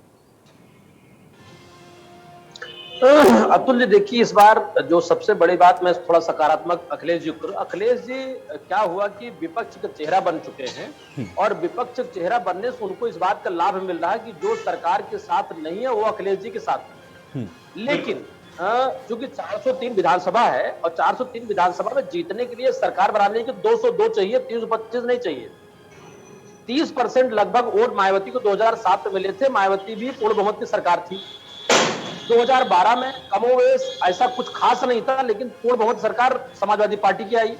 अतुल जी, देखिए इस बार जो सबसे बड़ी बात, मैं थोड़ा सकारात्मक अखिलेश जी करूं। अखिलेश जी क्या हुआ कि विपक्ष का चेहरा बन चुके हैं और विपक्ष का चेहरा बनने से उनको इस बात का लाभ मिल रहा है कि जो सरकार के साथ नहीं है वो अखिलेश जी के साथ है। लेकिन चूंकि 403 विधानसभा है और 403 विधानसभा में जीतने के लिए सरकार बनाने के 202 चाहिए, 325 नहीं चाहिए। 30% लगभग वोट मायावती को 2007 में मिले थे। मायावती भी पूर्ण बहुमत की सरकार थी। 2012 में कमोवेश ऐसा कुछ खास नहीं था, लेकिन पूर्ण बहुमत सरकार समाजवादी पार्टी की आई।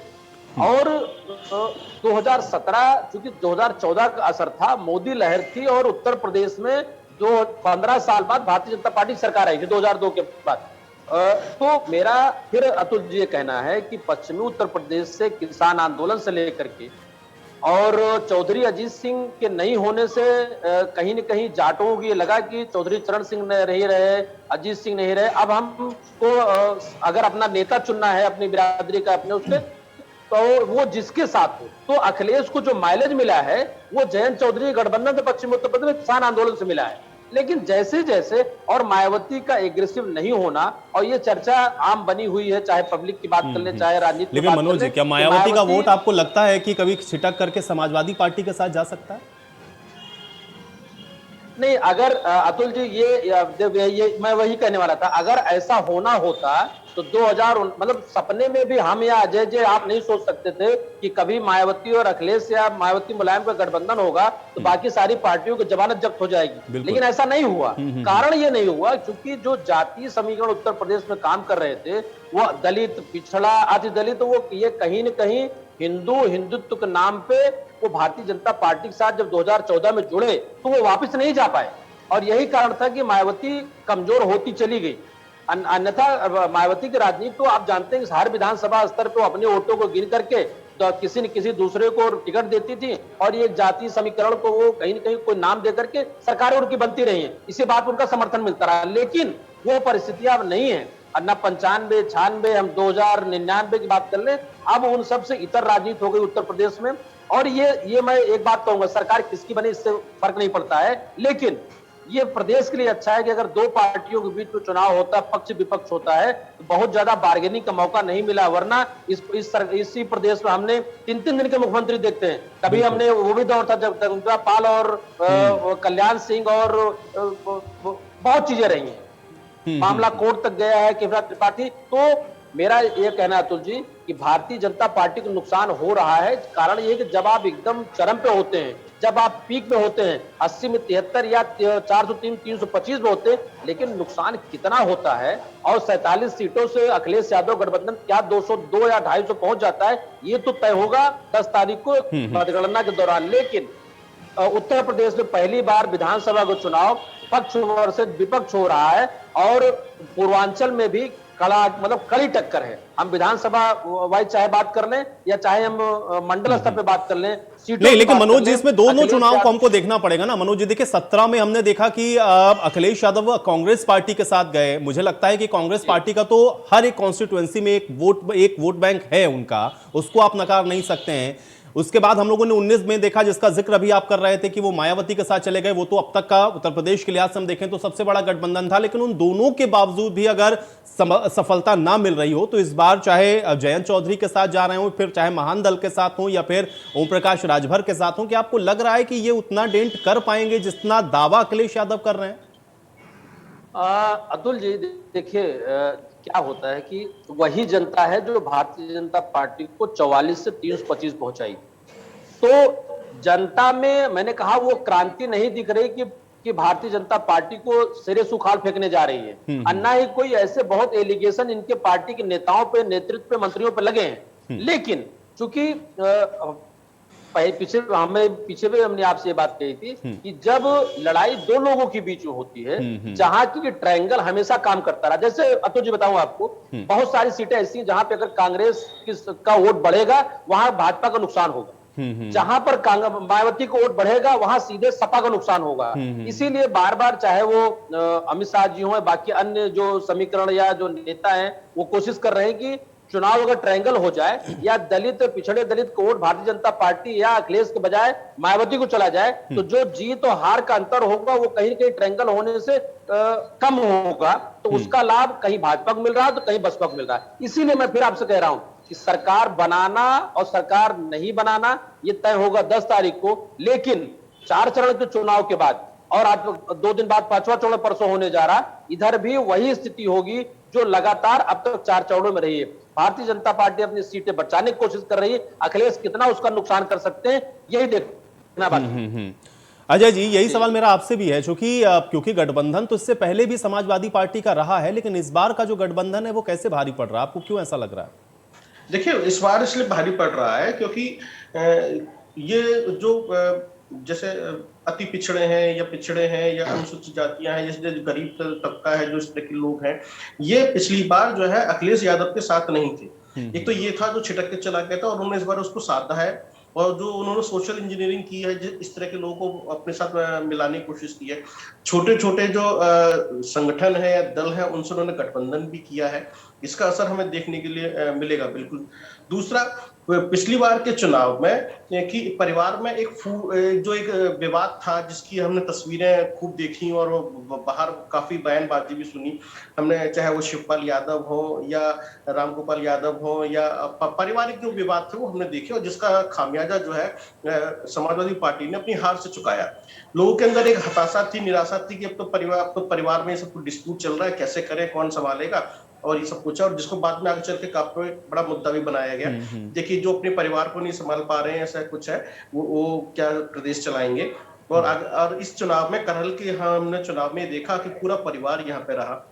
और 2017 चूंकि 2014 का असर था, मोदी लहर थी और उत्तर प्रदेश में जो 15 साल बाद भारतीय जनता पार्टी सरकार आई थी 2002 के बाद। तो मेरा फिर अतुल जी ये कहना है कि पश्चिमी उत्तर प्रदेश से किसान आंदोलन से लेकर के और चौधरी अजीत सिंह के नहीं होने से कहीं न कहीं जाटों को ये लगा कि चौधरी चरण सिंह नहीं रहे, अजीत सिंह नहीं रहे, अब हमको अगर अपना नेता चुनना है अपनी बिरादरी का, अपने उसके, तो वो जिसके साथ हो। तो अखिलेश को जो माइलेज मिला है वो जयंत चौधरी गठबंधन से पश्चिम उत्तर प्रदेश में किसान आंदोलन से मिला है। लेकिन जैसे जैसे और मायावती का एग्रेसिव नहीं होना, और ये चर्चा आम बनी हुई है, चाहे पब्लिक की बात कर ले चाहे राजनीति। लेकिन मनोज जी, क्या मायावती का वोट आपको लगता है कि कभी छिटक करके समाजवादी पार्टी के साथ जा सकता है? नहीं, अगर अतुल जी ये मैं वही कहने वाला था, अगर ऐसा होना होता तो 2000 मतलब सपने में भी हम या अजय जी आप नहीं सोच सकते थे कि कभी मायावती और अखिलेश या मायावती मुलायम का गठबंधन होगा तो बाकी सारी पार्टियों की जमानत जब्त हो जाएगी, लेकिन ऐसा नहीं हुआ। कारण ये नहीं हुआ क्योंकि जो जातीय समीकरण उत्तर प्रदेश में काम कर रहे थे, वो दलित, पिछड़ा, अति दलित, वो ये कहीं न कहीं हिंदुत्व के नाम पे वो भारतीय जनता पार्टी के साथ जब 2014 में जुड़े तो वो वापस नहीं जा पाए, और यही कारण था कि मायावती कमजोर होती चली गई। अन्यथा मायावती की राजनीति तो आप जानते हैं कि हर विधानसभा स्तर पर अपने वोटों को गिन करके तो किसी न किसी दूसरे को टिकट देती थी, और ये जातीय समीकरण को वो कहीं न कहीं कोई नाम दे करके सरकारें उनकी बनती रही है, इसी बात पर उनका समर्थन मिलता रहा। लेकिन वो परिस्थितियां अब नहीं है, अन्ना 95, 96, हम 2099 की बात कर लें, अब उन सब से इतर राजनीति हो गई उत्तर प्रदेश में। और ये मैं एक बात कहूंगा, सरकार किसकी बने इससे फर्क नहीं पड़ता है, लेकिन ये प्रदेश के लिए अच्छा है कि अगर दो पार्टियों के बीच में चुनाव होता है, पक्ष विपक्ष होता है, तो बहुत ज्यादा बार्गेनिंग का मौका नहीं मिला। वरना इसी प्रदेश में हमने 3-3 दिन के मुख्यमंत्री देखते हैं। कभी हमने वो भी दौर था जब तरुणराम पाल और कल्याण सिंह और बहुत चीजें रही हैं, मामला कोर्ट तक गया है केवल त्रिपाठी। तो मेरा ये कहना है अतुल जी कि भारतीय जनता पार्टी को नुकसान हो रहा है। कारण ये कि जब आप एकदम चरम पे होते हैं, जब आप पीक में होते हैं, 80 में 73 या 403, 325 में होते हैं, लेकिन नुकसान कितना होता है। और 47 सीटों से अखिलेश यादव गठबंधन क्या 202 या 250 पहुंच जाता है, ये तो तय होगा 10 तारीख को मतगणना के दौरान। लेकिन उत्तर प्रदेश में पहली बार विधानसभा का चुनाव पक्ष वर्सेस विपक्ष हो रहा है, और पूर्वांचल में भी कड़ी टक्कर है। हम विधानसभा वाइज चाहे बात कर लें या चाहे हम मंडल स्तर पे बात कर लें, सीटों नहीं, लेकिन मनोज जी इसमें दोनों चुनाव को हमको देखना पड़ेगा ना। मनोज जी देखिए, 17 में हमने देखा कि अखिलेश यादव कांग्रेस पार्टी के साथ गए। मुझे लगता है कि कांग्रेस पार्टी का तो हर एक कॉन्स्टिट्यूएंसी में एक वोट बैंक है उनका, उसको आप नकार नहीं सकते हैं। उसके बाद हम लोगों ने 19 में देखा, जिसका जिक्र अभी आप कर रहे थे, कि वो मायावती के साथ चले गए। वो तो अब तक का उत्तर प्रदेश के लिहाज से हम देखें तो सबसे बड़ा गठबंधन था। लेकिन उन दोनों के बावजूद भी अगर सफलता ना मिल रही हो, तो इस बार चाहे जयंत चौधरी के साथ जा रहे हो, फिर चाहे महान दल के साथ हो, या फिर ओम प्रकाश राजभर के साथ हो, कि आपको लग रहा है कि ये उतना डेंट कर पाएंगे जितना दावा अखिलेश यादव कर रहे हैं? अतुल जी देखिए, क्या होता है कि वही जनता है जो भारतीय जनता पार्टी को 44 से 325 पहुंचाई। तो जनता में मैंने कहा वो क्रांति नहीं दिख रही कि भारतीय जनता पार्टी को सिरे सुखाल फेंकने जा रही है। अन्ना ही कोई ऐसे बहुत एलिगेशन इनके पार्टी के नेताओं पे, नेतृत्व पे, मंत्रियों पे लगे हैं। लेकिन चूंकि पीछे भी हमने आपसे ये बात कही थी कि जब लड़ाई दो लोगों के बीच में होती है, जहां की ट्रायंगल हमेशा काम करता रहा। जैसे अतुल जी बताऊं आपको, बहुत सारी सीटें ऐसी हैं जहां पे अगर कांग्रेस का वोट बढ़ेगा वहां भाजपा का नुकसान होगा, जहां पर मायावती को वोट बढ़ेगा वहां सीधे सपा का नुकसान होगा। इसीलिए बार बार चाहे वो अमित शाह जी हो, बाकी अन्य जो समीकरण या जो नेता हैं, वो कोशिश कर रहे हैं कि चुनाव अगर ट्रायंगल हो जाए या दलित, पिछड़े दलित को वोट भारतीय जनता पार्टी या अखिलेश के बजाय मायावती को चला जाए, तो जो जीत और हार का अंतर होगा वो कहीं न कहीं ट्रायंगल होने से कम होगा। तो उसका लाभ कहीं भाजपा को मिल रहा है तो कहीं बसपा को मिल रहा है। इसीलिए मैं फिर आपसे कह रहा हूं कि सरकार बनाना और सरकार नहीं बनाना ये तय होगा 10 तारीख को। लेकिन 4 चरण के चुनाव के बाद, और आज 2 दिन बाद 5वां चरण परसों होने जा रहा, इधर भी वही स्थिति होगी जो लगातार अब तक 4 चरणों में रही है। भारतीय जनता पार्टी अपनी सीटें बचाने की कोशिश कर रही है, अखिलेश कितना उसका नुकसान कर सकते हैं यही देखना बाकी। अजय जी, यही सवाल मेरा आपसे भी है, क्योंकि गठबंधन तो इससे पहले भी समाजवादी पार्टी का रहा है, लेकिन इस बार का जो गठबंधन है वो कैसे भारी पड़ रहा है आपको, क्यों ऐसा लग रहा है? देखिए, इस बार इसलिए भारी पड़ रहा है क्योंकि ये जो जैसे अति पिछड़े हैं या पिछड़े हैं या अनुसूचित जातियां हैं, जैसे गरीब तबका है, जो इस तरह के लोग हैं, ये पिछली बार जो है अखिलेश यादव के साथ नहीं थे। एक तो ये था जो छिटक के चला गया था, और उन्होंने इस बार उसको साधा है, और जो उन्होंने सोशल इंजीनियरिंग की है, इस तरह के लोगों को अपने साथ मिलाने की कोशिश की है। छोटे छोटे जो संगठन है या दल है, उनसे उन्होंने गठबंधन भी किया है। इसका असर हमें देखने के लिए मिलेगा बिल्कुल। दूसरा, पिछली बार के चुनाव में कि परिवार में जो एक विवाद था, जिसकी हमने तस्वीरें खूब देखी और बाहर काफी बयानबाजी भी सुनी हमने, चाहे वो शिवपाल यादव हो या रामगोपाल यादव हो, या पारिवारिक जो विवाद थे वो हमने देखे, और जिसका खामियाजा जो है समाजवादी पार्टी ने अपनी हार से चुकाया। लोगों के अंदर एक हताशा थी, निराशा थी कि अब तो परिवार में सब कुछ डिस्प्यूट चल रहा है, कैसे करें, कौन संभालेगा। और ये सब कुछ है, और जिसको बाद में आगे चल के काफी बड़ा मुद्दा भी बनाया गया। देखिए, जो अपने परिवार को नहीं संभाल पा रहे हैं, ऐसा कुछ है, वो क्या प्रदेश चलाएंगे। और इस चुनाव में करहल के हमने चुनाव में देखा कि पूरा परिवार यहाँ पे रहा,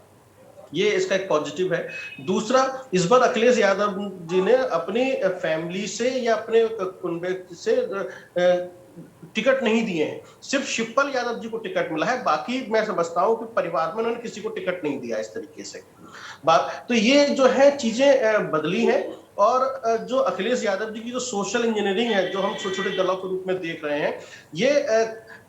ये इसका एक पॉजिटिव है। दूसरा, इस बार अखिलेश यादव जी ने अपनी फैमिली से या अपने कुनबे से टिकट नहीं दिए हैं, सिर्फ शिवपाल यादव जी को टिकट मिला है। बाकी मैं समझता हूं कि परिवार में उन्होंने किसी को टिकट नहीं दिया इस तरीके से। बात तो ये जो है चीजें बदली हैं, और जो अखिलेश यादव जी की जो सोशल इंजीनियरिंग है, जो हम छोटे छोटे दलों के रूप में देख रहे हैं, ये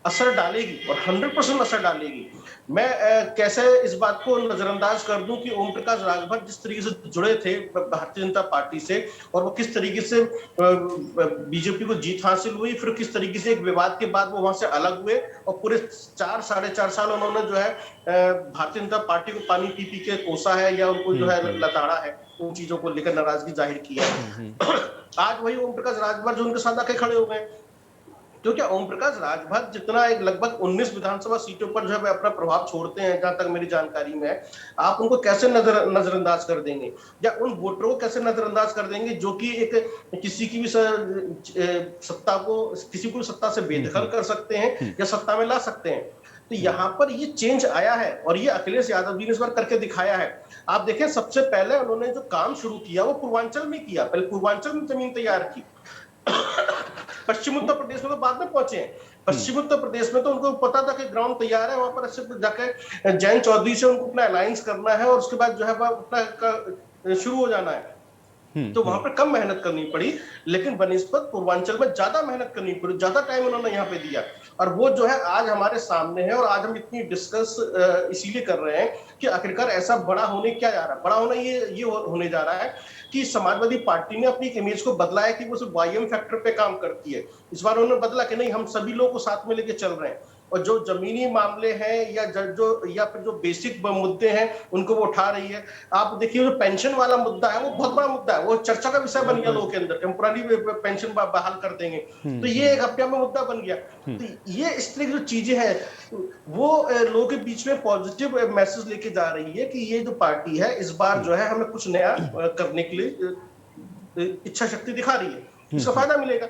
असर डालेगी और 100% असर डालेगी। मैं कैसे इस बात को नजरअंदाज कर दूं कि ओम प्रकाश राजभर जिस तरीके से जुड़े थे भारतीय जनता पार्टी से, और वो किस तरीके से बीजेपी को जीत हासिल हुई, फिर किस तरीके से एक विवाद के बाद वो वहां से अलग हुए, और पूरे 4-4.5 साल उन्होंने जो है भारतीय जनता पार्टी को पानी पी पी के कोसा है, या उनको जो है लताड़ा है, उन चीजों को लेकर नाराजगी जाहिर की है। आज वही ओम प्रकाश राजभर जो उनके साथ आके खड़े हो गए, क्योंकि ओम प्रकाश राजभर जितना एक लगभग 19 विधानसभा सीटों पर जो है अपना प्रभाव छोड़ते हैं, जहां तक मेरी जानकारी में है, आप उनको कैसे नजरअंदाज कर देंगे, या उन वोटरों को कैसे नजरअंदाज कर देंगे जो कि एक किसी की भी सत्ता को, किसी को सत्ता से बेदखल कर सकते हैं या सत्ता में ला सकते हैं। तो यहाँ पर ये चेंज आया है, और ये अखिलेश यादव जी ने इस बार करके दिखाया है। आप देखें, सबसे पहले उन्होंने जो काम शुरू किया वो पूर्वांचल में किया, पहले पूर्वांचल में जमीन तैयार की। पश्चिम उत्तर प्रदेश में तो बाद में पहुंचे हैं। पश्चिम उत्तर प्रदेश में तो उनको पता था कि ग्राउंड तैयार है, वहां पर अच्छे जाकर जयंत चौधरी से उनको अपना अलायंस करना है, और उसके बाद जो है अपना शुरू हो जाना है। तो वहां पर कम मेहनत करनी पड़ी, लेकिन बनिस्बत पूर्वांचल में ज्यादा मेहनत करनी पड़ी, ज्यादा टाइम उन्होंने यहाँ पे दिया, और वो जो है आज हमारे सामने है। और आज हम इतनी डिस्कस इसीलिए कर रहे हैं कि आखिरकार ऐसा बड़ा होने क्या जा रहा है। बड़ा होना ये होने जा रहा है कि समाजवादी पार्टी ने अपनी इमेज को बदला है कि वो सिर्फ वाईएम फैक्टर पे काम करती है। इस बार उन्होंने बदला कि नहीं, हम सभी लोग को साथ में लेके चल रहे हैं, और जो जमीनी मामले हैं या फिर जो बेसिक मुद्दे हैं उनको वो उठा रही है। आप देखिए, जो पेंशन वाला मुद्दा है वो बहुत बड़ा मुद्दा है, वो चर्चा का विषय बन गया लोगों के अंदर, टेम्पोररी पेंशन बहाल कर देंगे, तो ये एक अपने में मुद्दा बन गया। तो ये इस तरह की जो चीजें हैं वो लोगों के बीच में पॉजिटिव मैसेज लेके जा रही है कि ये जो पार्टी है इस बार जो है हमें कुछ नया करने के लिए इच्छा शक्ति दिखा रही है, इसका फायदा मिलेगा।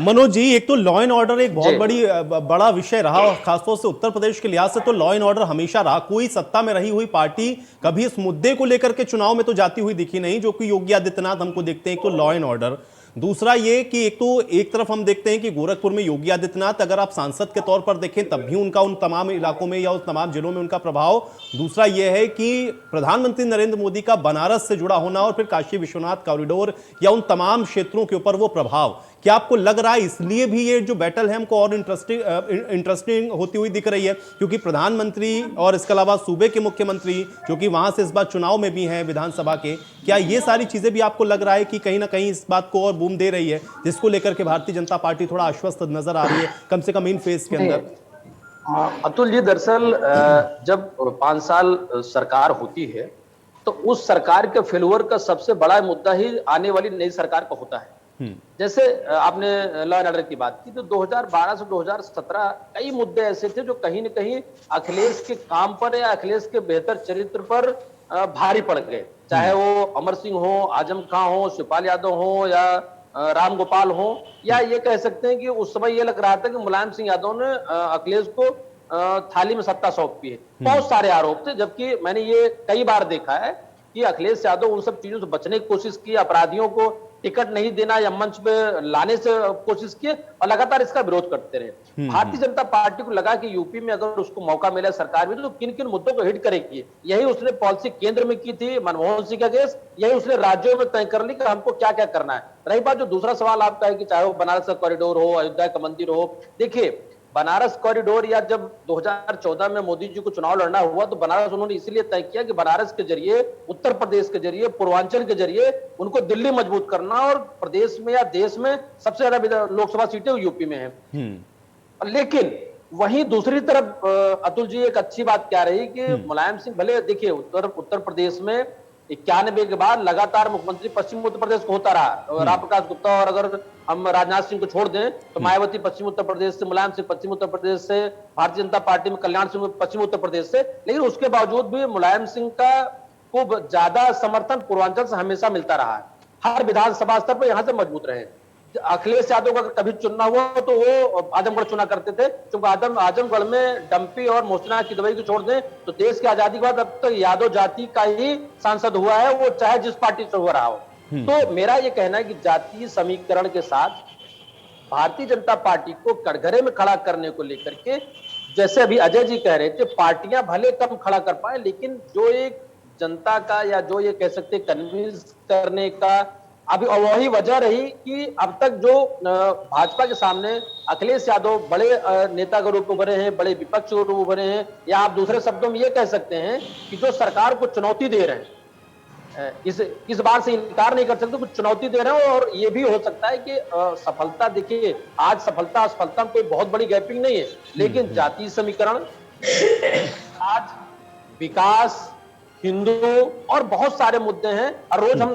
मनोज जी, एक तो लॉ एंड ऑर्डर एक बहुत बड़ा विषय रहा, और खासतौर से उत्तर प्रदेश के लिहाज से तो लॉ एंड ऑर्डर हमेशा रहा। कोई सत्ता में रही हुई पार्टी कभी इस मुद्दे को लेकर के चुनाव में तो जाती हुई दिखी नहीं, जो कि योगी आदित्यनाथ हमको देखते हैं। एक तो लॉ एंड ऑर्डर, दूसरा ये कि एक तरफ हम देखते हैं कि गोरखपुर में योगी आदित्यनाथ, अगर आप सांसद के तौर पर देखें तब भी उनका उन तमाम इलाकों में या उस तमाम जिलों में उनका प्रभाव। दूसरा ये है कि प्रधानमंत्री नरेंद्र मोदी का बनारस से जुड़ा होना, और फिर काशी विश्वनाथ कॉरिडोर या उन तमाम क्षेत्रों के ऊपर वो प्रभाव। क्या आपको लग रहा है इसलिए भी ये जो बैटल है हमको और इंटरेस्टिंग होती हुई दिख रही है, क्योंकि प्रधानमंत्री और इसके अलावा सूबे के मुख्यमंत्री जो कि वहां से इस बार चुनाव में भी हैं विधानसभा के, क्या ये सारी चीजें भी आपको लग रहा है कि कहीं ना कहीं इस बात को और बूम दे रही है, जिसको लेकर के भारतीय जनता पार्टी थोड़ा आश्वस्त नजर आ रही है, कम से कम इन फेज के अंदर? अतुल जी, दरअसल जब 5 साल सरकार होती है तो उस सरकार के फेल्योर का सबसे बड़ा मुद्दा ही आने वाली नई सरकार का होता है। जैसे आपने लॉ एंड ऑर्डर की बात की, तो 2012 से 2017 कई मुद्दे ऐसे थे जो कहीं न कहीं अखिलेश के काम पर या अखिलेश के बेहतर चरित्र पर भारी पड़ गए, चाहे वो अमर सिंह हो, आजम खां हो, शिवपाल यादव हो, या राम गोपाल हो, या ये कह सकते हैं कि उस समय ये लग रहा था कि मुलायम सिंह यादव ने अखिलेश को थाली में सत्ता सौंपी है। बहुत सारे आरोप थे, जबकि मैंने ये कई बार देखा है कि अखिलेश यादव उन सब चीजों से बचने की कोशिश की, अपराधियों को टिकट नहीं देना या मंच पे लाने से कोशिश किए, और लगातार इसका विरोध करते रहे। भारतीय जनता पार्टी को लगा कि यूपी में अगर उसको मौका मिला सरकार में तो किन किन मुद्दों को हिट करेगी। यही उसने पॉलिसी केंद्र में की थी, मनमोहन सिंह का केस, यही उसने राज्यों में तय कर ली कि हमको क्या क्या करना है। रही बात जो दूसरा सवाल आपका है कि चाहे वो बनारस का कॉरिडोर हो, अयोध्या का मंदिर हो, देखिए बनारस कॉरिडोर, या जब 2014 में मोदी जी को चुनाव लड़ना हुआ तो बनारस उन्होंने इसलिए तय किया कि बनारस के जरिए, उत्तर प्रदेश के जरिए, पूर्वांचल के जरिए उनको दिल्ली मजबूत करना, और प्रदेश में या देश में सबसे ज्यादा लोकसभा सीटें यूपी में हैं। लेकिन वहीं दूसरी तरफ अतुल जी एक अच्छी बात क्या रही कि मुलायम सिंह, भले देखिए उत्तर प्रदेश में 91 के बाद लगातार मुख्यमंत्री पश्चिम उत्तर प्रदेश को होता रहा, राम प्रकाश गुप्ता, और अगर हम राजनाथ सिंह को छोड़ दें तो मायावती पश्चिम उत्तर प्रदेश से, मुलायम सिंह पश्चिम उत्तर प्रदेश से, भारतीय जनता पार्टी में कल्याण सिंह पश्चिम उत्तर प्रदेश से। लेकिन उसके बावजूद भी मुलायम सिंह को ज्यादा समर्थन पूर्वांचल से हमेशा मिलता रहा है, हर विधानसभा स्तर पर यहां से मजबूत रहे। अखिलेश यादव का कभी चुनना हुआ तो वो आजमगढ़ चुना करते थे, क्योंकि आजमगढ़ में डंपी और मोचना की दवाई को छोड़ दें तो देश की आजादी के बाद अब तक यादव जाति का ही सांसद हुआ है, वो चाहे जिस पार्टी से हो रहा हो। तो मेरा ये कहना है कि जातीय समीकरण के साथ भारतीय जनता पार्टी को कटघरे में खड़ा करने को लेकर के, जैसे अभी अजय जी कह रहे थे, पार्टियां भले कम खड़ा कर पाए, लेकिन जो एक जनता का या जो ये कह सकते कन्विंस करने का अभी वही वजह रही कि अब तक जो भाजपा के सामने अखिलेश यादव बड़े नेता के रूप में उभरे हैं, बड़े विपक्ष के रूप में उभरे हैं, या आप दूसरे शब्दों में ये कह सकते हैं कि जो सरकार को चुनौती दे रहे हैं, इस बार से इनकार नहीं कर सकते, कुछ चुनौती दे रहे हैं। और ये भी हो सकता है कि सफलता, देखिए आज सफलता असफलता में कोई बहुत बड़ी गैपिंग नहीं है, लेकिन जातीय समीकरण, आज विकास, हिंदू और बहुत सारे मुद्दे हैं, और रोज हम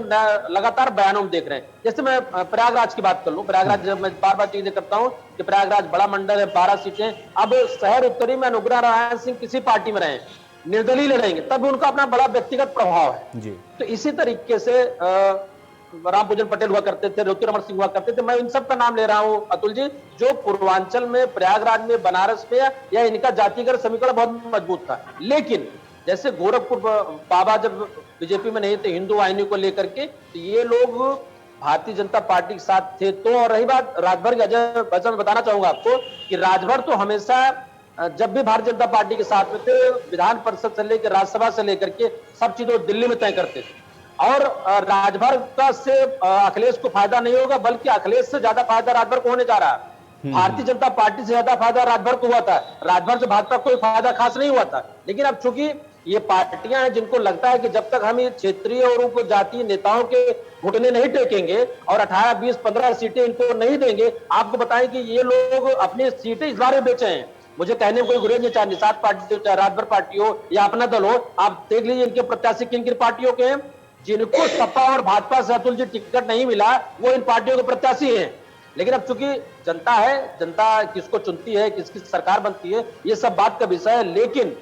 लगातार बयानों में देख रहे हैं। जैसे मैं प्रयागराज की बात कर लूं, प्रयागराज जब मैं बार बार चीजें करता हूं कि प्रयागराज बड़ा मंडल है, 12 सीटें, अब शहर उत्तरी में अनुग्रह नारायण सिंह किसी पार्टी में रहे, निर्दलीय लड़ेंगे, तब भी उनका अपना बड़ा व्यक्तिगत प्रभाव है जी। तो इसी तरीके से रामपूजन पटेल हुआ करते थे, ज्योतिरमण सिंह हुआ करते थे, मैं इन सब का नाम ले रहा हूं अतुल जी, जो पूर्वांचल में, प्रयागराज में, बनारस में या इनका जातिगत समीकरण बहुत मजबूत था। लेकिन जैसे गोरखपुर बाबा जब बीजेपी में नहीं थे हिंदू वाहिनी को लेकर के, तो ये लोग भारतीय जनता पार्टी के साथ थे। तो और रही बात राजभर की, अजय मैं बताना चाहूंगा आपको कि राजभर तो हमेशा जब भी भारतीय जनता पार्टी के साथ में थे, विधान परिषद से लेकर राज्यसभा से लेकर के सब चीजें दिल्ली में तय करते थे। और राजभर का से अखिलेश को फायदा नहीं होगा, बल्कि अखिलेश से ज्यादा फायदा राजभर को होने जा रहा है। भारतीय जनता पार्टी से ज्यादा फायदा राजभर को हुआ था, राजभर से भाजपा को कोई फायदा खास नहीं हुआ था। लेकिन अब चूंकि ये पार्टियां हैं जिनको लगता है कि जब तक हम ये क्षेत्रीय और उप जातीय नेताओं के घुटने नहीं टेकेंगे और 18, 20, 15 सीटें इनको नहीं देंगे, आपको बताएं कि ये लोग अपनी सीटें इस बार में बेचे हैं। मुझे कहने में कोई गुरेज नहीं, चाहे निषाद पार्टी हो, चाहे राजभर पार्टी हो या अपना दल हो, आप देख लीजिए इनके प्रत्याशी किन किन पार्टियों के हैं। जिनको सपा और भाजपा से अतुल जी टिकट नहीं मिला, वो इन पार्टियों के प्रत्याशी हैं। लेकिन अब चूंकि जनता है, जनता किसको चुनती है, किसकी सरकार बनती है, ये सब बात का विषय है। लेकिन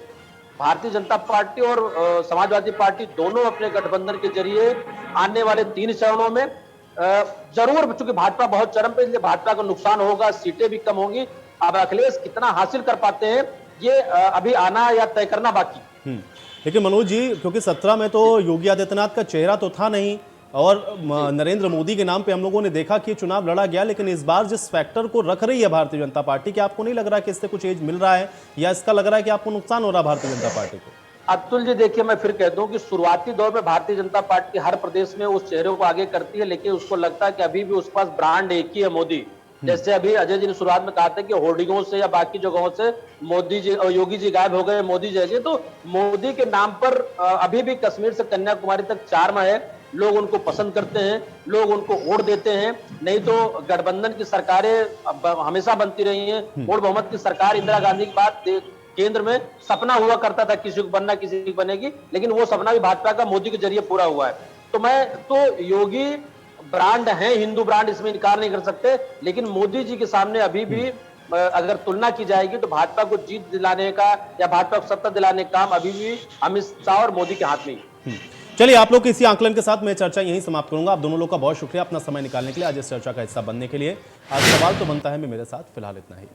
भारतीय जनता पार्टी और समाजवादी पार्टी दोनों अपने गठबंधन के जरिए आने वाले 3 चरणों में जरूर, चूंकि भाजपा बहुत चरम पे, इसलिए भाजपा को नुकसान होगा, सीटें भी कम होंगी। अब अखिलेश कितना हासिल कर पाते हैं ये अभी आना या तय करना बाकी। लेकिन मनोज जी, क्योंकि 17 में तो योगी आदित्यनाथ का चेहरा तो था नहीं, और नरेंद्र मोदी के नाम पे हम लोगों ने देखा कि चुनाव लड़ा गया, लेकिन इस बार जिस फैक्टर को रख रही है भारतीय जनता पार्टी, कि आपको नहीं लग रहा कि इससे कुछ एज मिल रहा है, या इसका लग रहा है कि आपको नुकसान हो रहा है भारतीय जनता पार्टी को? अतुल जी देखिए, मैं फिर कह दूं कि शुरुआती दौर में भारतीय जनता पार्टी हर प्रदेश में उस चेहरे को आगे करती है, लेकिन उसको लगता है कि अभी भी उसके पास ब्रांड एक ही है, मोदी। जैसे अभी अजय जी ने शुरुआत में कहा था कि होर्डिंगों से या बाकी जगहों से मोदी जी और योगी जी गायब हो गए, मोदी जैसे, तो मोदी के नाम पर अभी भी कश्मीर से कन्याकुमारी तक चार्म है, लोग उनको पसंद करते हैं, लोग उनको वोट देते हैं। नहीं तो गठबंधन की सरकारें हमेशा बनती रही हैं, वोट बहुमत की सरकार इंदिरा गांधी के बाद केंद्र में सपना हुआ करता था किसी को बनना, किसी की बनेगी, लेकिन वो सपना भी भाजपा का मोदी के जरिए पूरा हुआ है। तो योगी ब्रांड है, हिंदू ब्रांड, इसमें इनकार नहीं कर सकते, लेकिन मोदी जी के सामने अभी भी अगर तुलना की जाएगी तो भाजपा को जीत दिलाने का या भाजपा को सत्ता दिलाने का काम अभी भी अमित शाह और मोदी के हाथ में ही। चलिए, आप लोग के इसी आंकलन के साथ मैं चर्चा यहीं समाप्त करूंगा। आप दोनों लोग का बहुत शुक्रिया अपना समय निकालने के लिए, आज इस चर्चा का हिस्सा बनने के लिए। आज सवाल तो बनता है मेरे साथ फिलहाल इतना ही।